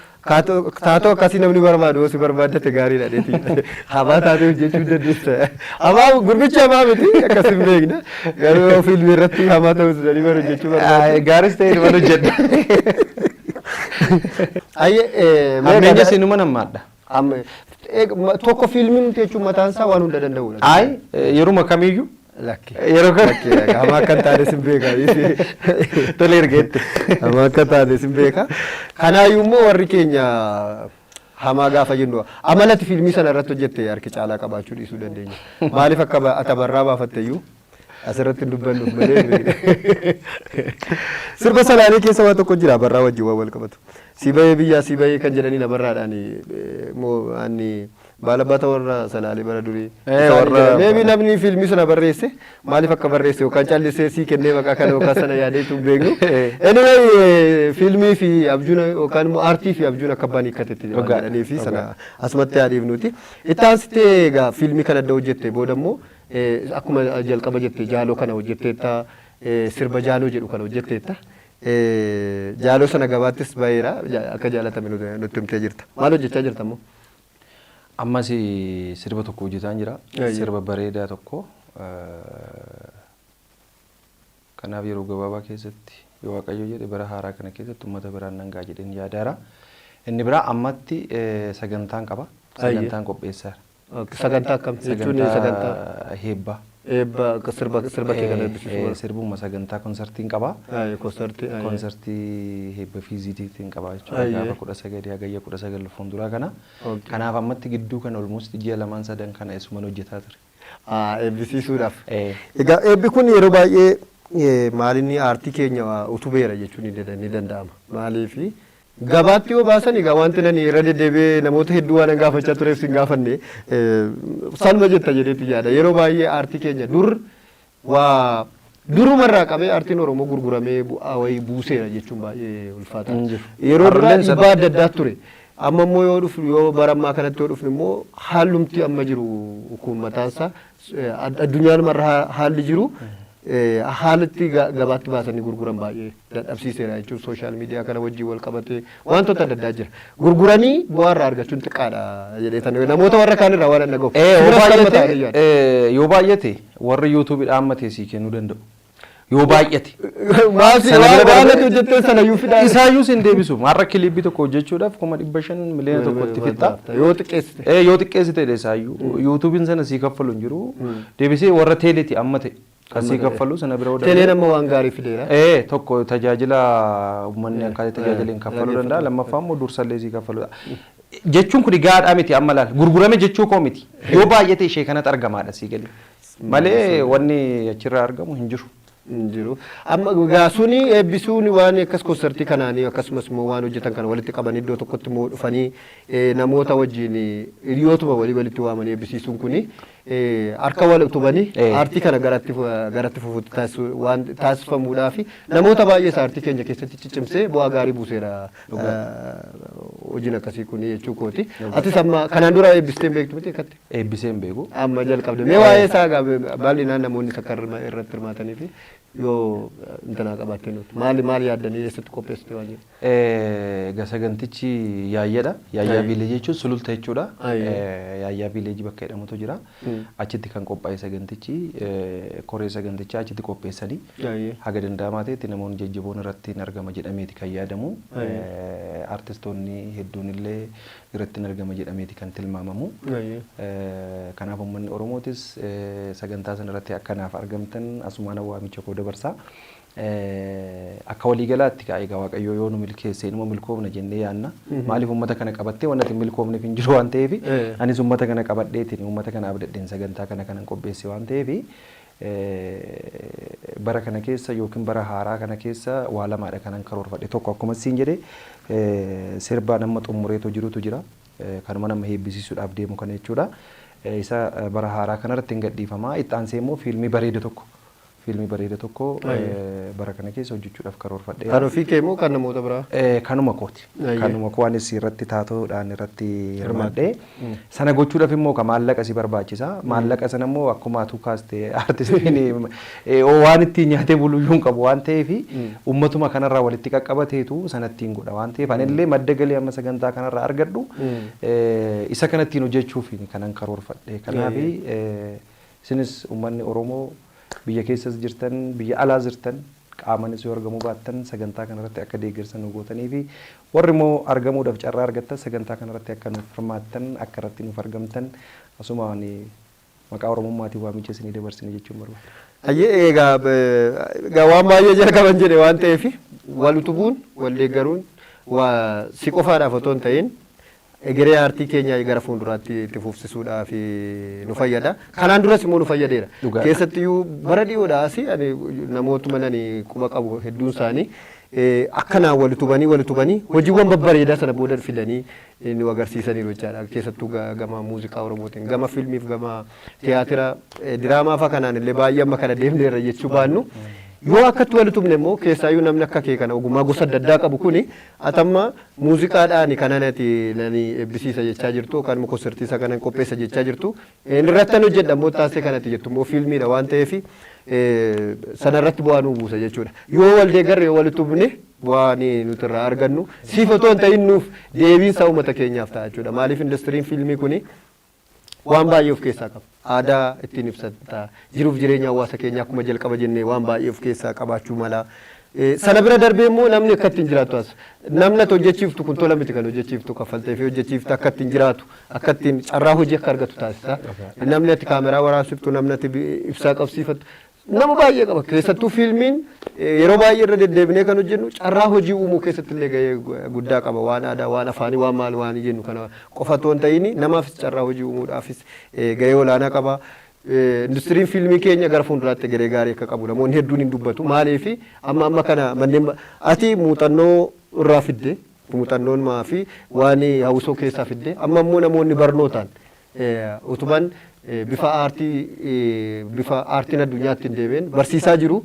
akkasii namni barbaadu si barbaaddate gaariidha dheetii. Habaa taatee hojjechuu dandeessa. Habaa gurbicha hamaa miti akkasii hin beekna. Garuu fiilmii irratti hamaa ta'uu danda'anii bara hojjechuu barbaadu. Gaaris ta'e nama hojjedha. Ammeenya sinuma namaadha. Tokko fiilmiin jechuun mataan isaa waan hunda danda'udha. Ayi yeruma kamiyyuu. Lakki. Yeroo kan hamaa akka taane sin beeka. Tole ergeetti. Hamaa akka taane sin beeka. Kanaayyuu immoo warri keenya hamaa gaafa jennu amalatti fiilmii sana irratti hojjette harki caalaa qabaachuu dhiisuu dandeenya. Maaliif akka atabarraa baafatte iyyuu asirratti hin dubbannuuf malee. Sirba salaanii keessa waan tokko jira barraa wajjin waan wal qabatu. Si bahee biyyaa si bahee kan jedhanii namarraadhaan moo ani baalabbata warra salaalee bara durii. Meebii namni fiilmii sana barreesse maaliif akka barreesse yookaan callisee sii kennee maqaa kana yookaan sana yaadeetu hin beeknu. Anyway fiilmii fi abjuun yookaan immoo aartii fi abjuun akka abbaan hiikkatetti jedhanii fi sana asumatti yaadiif nuti. Itti aansitee egaa fiilmii kana adda hojjette booda immoo akkuma jalqaba jette jaaloo kana hojjetteetta sirba jaaloo jedhu kana hojjetteetta. Jaaloo sana gabaattis baay'eera akka jaalatame nutti himtee jirta. Maal hojjechaa jirta immoo? Ammas sirba tokko hojjetaa jira. Sirba bareedaa tokko. Kanaaf yeroo gabaabaa keessatti yoo Waaqayyo jedhe bara haaraa kana keessatti uummata biraan nan ga'a jedheen yaadaara. Inni biraa ammatti sagantaan qaba. Sagantaan qopheessaa. Sagantaa akkam jechuun sagantaa heebbaa. Eebba sirba kee kana eebbisiisu. Sirbuma sagantaa konsertiin qaba. Konsertii heebba fiiziitiin qaba jechuudha. Gaafa 19 hagayya 19 fuulduraa kana. Kanaaf ammatti gidduu kan olmost ji'a lamaan sadan kana isuman hojjetaa ture. Eebbisiisuudhaaf. Egaa eebbi kun yeroo baay'ee maalinni aartii keenya utubeera jechuun ni danda'ama. Maaliifi gabaatti yoo baasan egaa wanti nani irra deddeebi'ee namoota hedduu waan gaafachaa tureef sin gaafanne salma jetta jedheetti yaada. Yeroo baay'ee aartii keenya durumarraa qabee aartiin Oromoo gurguramee bu'aa wayii buuseera jechuun baay'ee ulfaata. Yeroo duraa dhiibbaa adda addaa ture. Amma immoo yoo dhufu yoo barammaa kanatti yoo dhufne immoo haalumti amma jiru kun mataansaa addunyaan marra haalli jiru haalatti gabaatti baasanii gurguran baay'ee dadhabsiiseera jechuun sooshaal miidiyaa kana wajjin wal qabatee wantoota adda addaa jira. Gurguranii bu'aarraa argachuun xiqqaadha jedheetan namoota warra kaanirraa waan adda gahu. Yoo baay'ate warri yuutuubii dhaammatee sii kennuu danda'u. Yoo baay'ate. Waan ati hojjettee sana yuu fidaa. Isaayyuu sin deebisu. Har'a kiliibii tokko hojjechuudhaaf 500,000 miliyoona tokkotti fixxa. Yoo xiqqeessite. Yoo xiqqeessite isaayyuu yuutuubiin sana sii kaffalu hin jiru. Deebisee warra teeleeti ammate. Kasii kaffalu sana bira odaa. Teeleen amma waan gaarii fideera. Tokko tajaajila uummanni akkaataa tajaajileen kaffaluu danda'a. Lammaffaa immoo dursallee sii kaffalu. Jechuun kun gaadhaa miti amma laala. Gurgurame jechuu koo miti. Yoo baay'ate ishee kanatti argamaadha sii galee. Malee wanni achirraa argamu hin jiru. Jiru. Amma gaasuni eebbisuun waan akkas konsertii kanaanii akkasumas immoo waan hojjetan kana walitti qaban iddoo tokkotti immoo dhufanii namoota wajjin hiriyootuma walitti waamanii eebbisiisuun kuni harka wal utubanii aartii kana garatti fufuutti taasifamuudhaa fi namoota baay'ees aartii keenya keessatti ciccimsee bu'aa gaarii buuseera hojiin akkasii kuni jechuu kooti. Atis amma kanaan dura eebbisteen beektu miti akkatti? Eebbiseen beeku. Amma jalqabde. Mee waa'ee isaa bal'inaan namoonni akka irratti hirmaatanii fi yoo intana qabattee nuti maali yaaddanii eessatti qopheessite waan jiru? Sagantichi yaayyaadha. Yaayyaa viileejii jechuun sululta jechuudha. Yaayyaa viileejii bakka jedhamutu jira. Achitti kan qophaa'e sagantichi koree sagantichaa achitti qopheessanii haga danda'amaa ta'etti namoonni jajjaboon irratti hin argama jedhameeti kan yaadamu. Artistoonni hedduun illee irratti hin argama jedhameeti kan tilmaamamu. Kanaaf uummanni Oromootis sagantaa sana irratti akkanaaf argamtan asumaan waamicha koo dabarsaa. Akka waliigalaatti egaa Waaqayyo yoo nu milkeesse inuma milkoofna jennee yaadna. Maaliif uummata kana qabattee waan ati milkoofneef hin jiru waan ta'eef anis uummata kana qabadheetiin uummata kana abdadheen sagantaa kana kanan qopheesse waan ta'eef bara kana keessa yookiin bara haaraa kana keessa waa lamaadha kanan karoorfadhe. Tokko akkuma siin jedhe sirba nama xumureetu jirutu jira. Kanuma nama heebbisiisuudhaaf deemu kana jechuudha. Isa bara haaraa kanarratti hin gadhiifama. Itti aansee immoo fiilmii bareeda tokko bara kana keessa hojjechuudhaaf karoorfadhe. Kan ofii kee moo kan namoota biraa? Kanuma kooti. Kanuma koo anis irratti taatoodhaan irratti hirmaadhe. Sana gochuudhaaf immoo ka maallaqa si barbaachisa. Maallaqa sana immoo akkuma atuu kaaste artistiin waan ittiin nyaatee buluyyuu hin qabu waan ta'eef uummatuma kanarraa walitti qaqqabateetu sanattiin godha waan ta'eef anillee madda galii amma sagantaa kanarraa argadhu isa kanattiin hojjechuuf kanan karoorfadhe. Kanaaf isinis uummanni Oromoo biyya keessas jirtan biyya alaa jirtan qaamanis yoo argamuu baattan sagantaa kanarratti akka deeggarsan nu gootanii fi warri immoo argamuudhaaf carraa argattan sagantaa kanarratti akka nuuf hirmaattan akka irratti nuuf argamtan asumaan maqaa Oromummaatiin waamicha isinii dabarsine jechuun barbaada. Egaa waan baay'ee jalqaban jedhe waan ta'eef wal utubuun wal deeggaruun si qofaadhaaf otoo hin ta'in egeree aartii keenya gara fuulduraatti itti fufsisuudhaaf nu fayyada. Kanaan duras immoo nu fayyadeera. Keessattiyyuu bara dhiyoodhaas namootuma nani quba qabu hedduun isaanii akkanaan wal utubanii hojiiwwan babbareedaa sana booda fidanii nu agarsiisaniiru jechaadha. Keessattuu gama muuziqaa Oromootiin gama fiilmiif gama tiyaatira diraamaa fa'a kanaan illee baay'ee amma kana deemneerra jechuu baannu. Yoo akkatti wal utubne immoo keessaayyuu namni akka kee kana ogummaa gosa adda addaa qabu kuni atamma muuziqaadhaan kananati nani eebbisiisa jechaa jirtu kan konsartiisa kanan qopheessa jechaa jirtu irrattan hojjedha immoo taasise kanatti jettu immoo fiilmiidha waan ta'eef sanarratti bu'aa nuu buusa jechuudha. Yoo wal deeggarre yoo wal utubne bu'aa nuti irraa argannu siif otoo hin ta'in nuuf deebiinsa uummata keenyaaf ta'a jechuudha. Maaliif indastiriin fiilmii kuni waan baay'ee of keessaa qaba. Aadaa ittiin ibsata jiruuf jireenya hawaasa keenya akkuma jalqaba jennee waan baay'ee of keessaa qabaachuu mala. Sana bira darbee immoo namni akka ittiin jiraatu as namni ati hojjechiiftu kun tola miti kan hojjechiiftu kaffaltee fi hojjechiiftu akka ittiin jiraatu akka ittiin carraa hojii akka argatu taasisa. Namni ati kaameraa waraabsiftu namni ati ibsaa qabsiifattu nama baay'ee qaba. Keessattuu fiilmiin yeroo baay'ee irra deddeebinee kan hojjennu carraa hojii uumuu keessatti illee gahee guddaa qaba. Waan aadaa, waan afaanii, waan maal waan jennu kana qofa otoo hin ta'in namaafis carraa hojii uumuudhaafis gahee olaanaa qaba. Industiriin fiilmii keenya gara fuulduraatti garee gaarii akka qabu namoonni hedduun hin dubbatu. Maaliif amma kana manneen ati muuxannoo irraa fidde muuxannoon maafi waan hawwisoo keessaa fidde amma immoo namoonni barnootaan utuban bifa aartiin addunyaatti hin deebiin barsiisaa jiru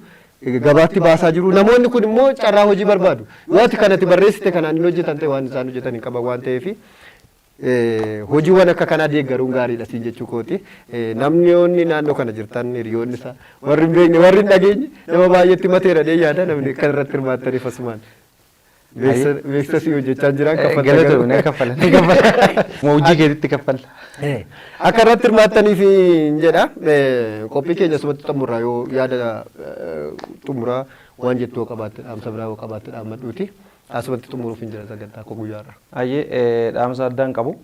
gabaatti baasaa jiru namoonni kun immoo carraa hojii barbaadu yoo ati kanatti barreessite kanaan hin hojjetan ta'e waan isaan hojjetan hin qaban waan ta'eef hojiiwwan akka kanaa deeggaruun gaariidha siin jechuu kooti namni naannoo kana jirtan hiriyoonni isaa warri hin beekne warri hin dhageenye nama baay'eetti mateera dhee yaada namni kan irratti hirmaattaniif asumaan. Beeksisii hojjechaa jiran kaffalanii kaffalanii hojii keetitti kaffalla. Akka irratti hirmaattaniif jedha qophii keenya asumatti xumurra yoo yaada xumuraa waan jettu yoo qabaatte dhaamsa biraa yoo qabaatte dhaammadhuuti asumatti xumuruuf hin jira sagantaa koo guyyaarra. Ayyee dhaamsa addaan qabu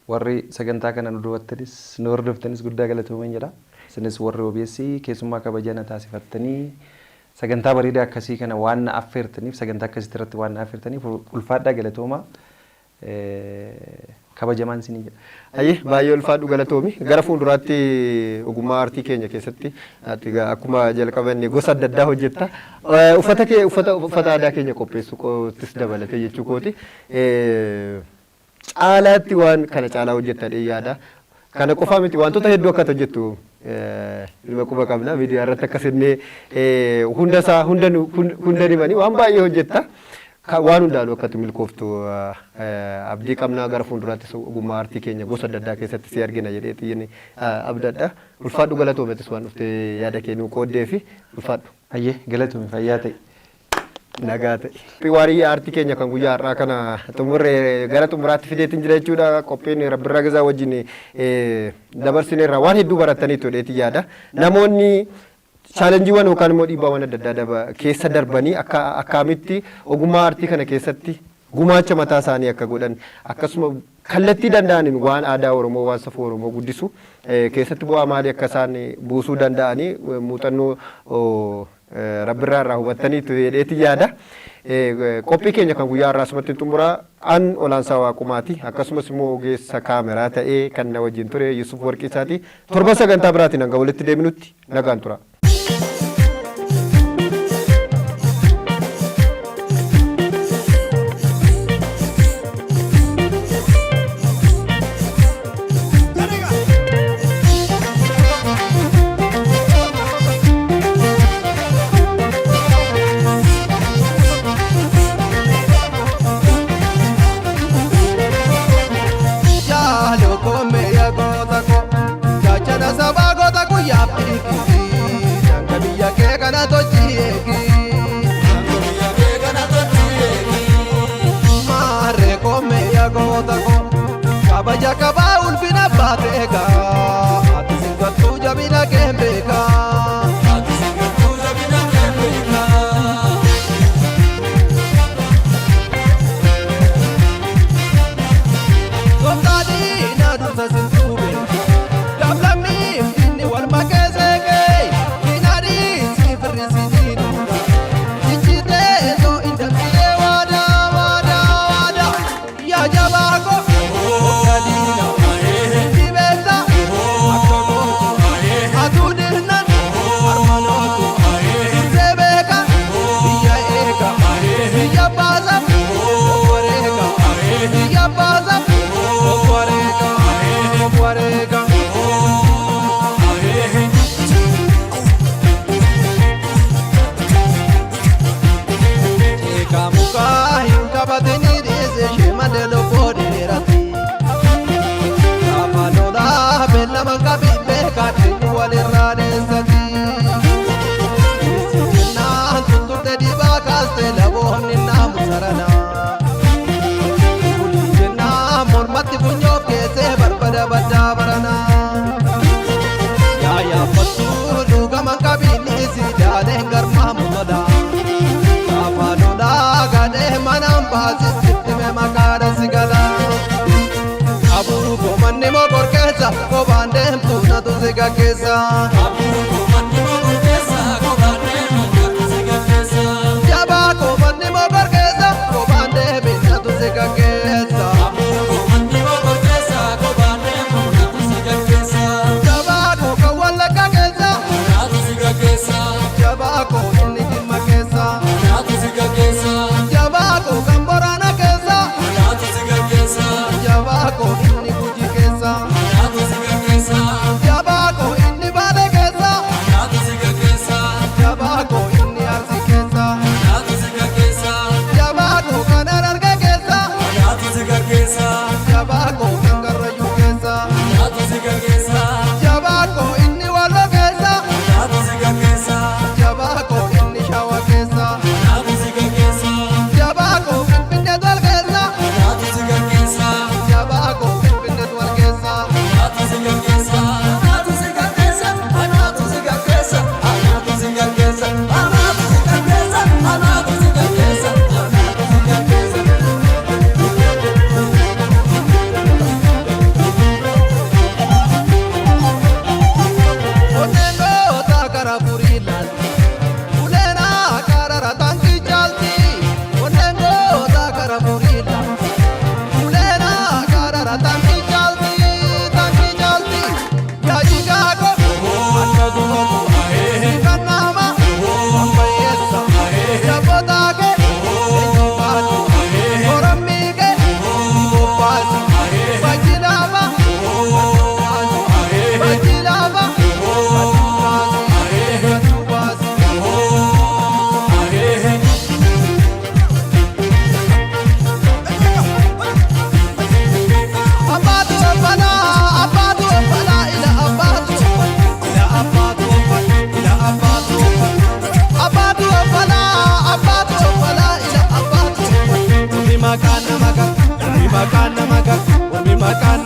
warri sagantaa kana nu dubattanis nu hordoftanis guddaa galatoomaa jedha isinis warri OBS keessummaa kabajana taasifattanii sagantaa bareedaa akkasii kana waan affeertaniif sagantaa akkasitti irratti waan affeertaniif ulfaadhaa galatoomaa kabajamaan isinii jedha. Ayyee baay'ee ulfaadhu galatoomi gara fuulduraatti ogummaa aartii keenya keessatti akkuma jalqabanne gosa adda addaa hojjetta uffata aadaa keenya qopheessuutis dabalatee jechuu kooti caalaatti waan kana caalaa hojjettadhee yaada. Kana qofaa miti wantoota hedduu akka hojjettu ilma quba qabna miidiyaa irratti akkasinnee hunda himanii waan baay'ee hojjetta. waan hundaan akkatti milkooftu abdii qabnaa gara fuulduraatti ogummaa aartii keenya gosa adda addaa keessatti si argina jedhee xiyyeeni abdadha. Ulfaadhu galatoometis waan dhuftee yaada kennuu qooddee fi ulfaadhu. Ayyee galatoome fayyaa ta'e. Nagaa ta'e. Waarii aartii keenya kan guyyaa har'aa kana xumurree gara xumuraatti fideetiin jira jechuudha. Qophiin Rabbirraa Gazaa wajjin dabarsineerra waan hedduu baratanii todheetii yaada. Namoonni chaalenjiiwwan yookaan immoo dhiibbaawwan adda addaa keessa darbanii akkamitti ogummaa aartii kana keessatti gumaacha mataa isaanii akka godhan akkasuma kallattii danda'aniin waan aadaa Oromoo waan safuu Oromoo guddisu keessatti bu'aa maalii akka isaan buusuu danda'anii muuxannoo Rabbirraa irraa hubattaniitu jedheetii yaada. Qophii keenya kan guyyaa har'aa asumatti xumuraa an olaansaa waaqumaati akkasumas immoo ogeessa kaameraa ta'ee kan na wajjin ture Yusuf Warqisaati. Torban sagantaa biraatiin hanga walitti deebinutti nagaan tura. Jakaba ulfina batega, ati singatu jabina kembeka, ati singatu jabina kembeka. Somtadi na dusa sintube, dablami ini wal makeseke, inari sifri sininu, ichite so indamile wada wada wada, ya jabago. Abu komanni mo gorkesa ko bandem tu na tu siga kesa. Abu komanni mo gorkesa ko bandem tu na tu siga kesa. Jaba komanni mo gorkesa ko bandem na tu siga kesa. Abu komanni mo gorkesa ko bandem na tu siga kesa. Jaba ko kawala ka kesa na tu siga kesa. Jaba ko inni jimma kesa na tu siga kesa. Jaba ko kambora na kesa na tu siga kesa. Jaba ko inni kuji kesa na tu siga kesa. Jaba ko inni bale kesa na tu siga kesa. Jaba ko inni arsi kesa na tu siga kesa. Jaba ko kanarar ka kesa na tu siga kesa. Jaba ko kangaraju kesa na tu siga kesa. Jaba ko inni walo kesa na tu siga kesa. Jaba ko inni shawa kesa na tu siga kesa. Jaba ko pinne dal kesa na tu siga kesa. Jaba ko pinne dal kesa na tu siga kesa. Na tu siga kesa, na tu siga kesa, na tu siga kesa, na tu siga kesa, na tu siga kesa, na tu siga kesa. Otengo takara purilan, ulena karara tanki jalti. Otengo takara purilan, ulena karara tanki jalti, tanki jalti. Ya jigago, anda gumo, kanama, ambayesa, ya bodage, enjibatu, oramige, ibopasi, bajilava, bajilava, katubasi. maqaan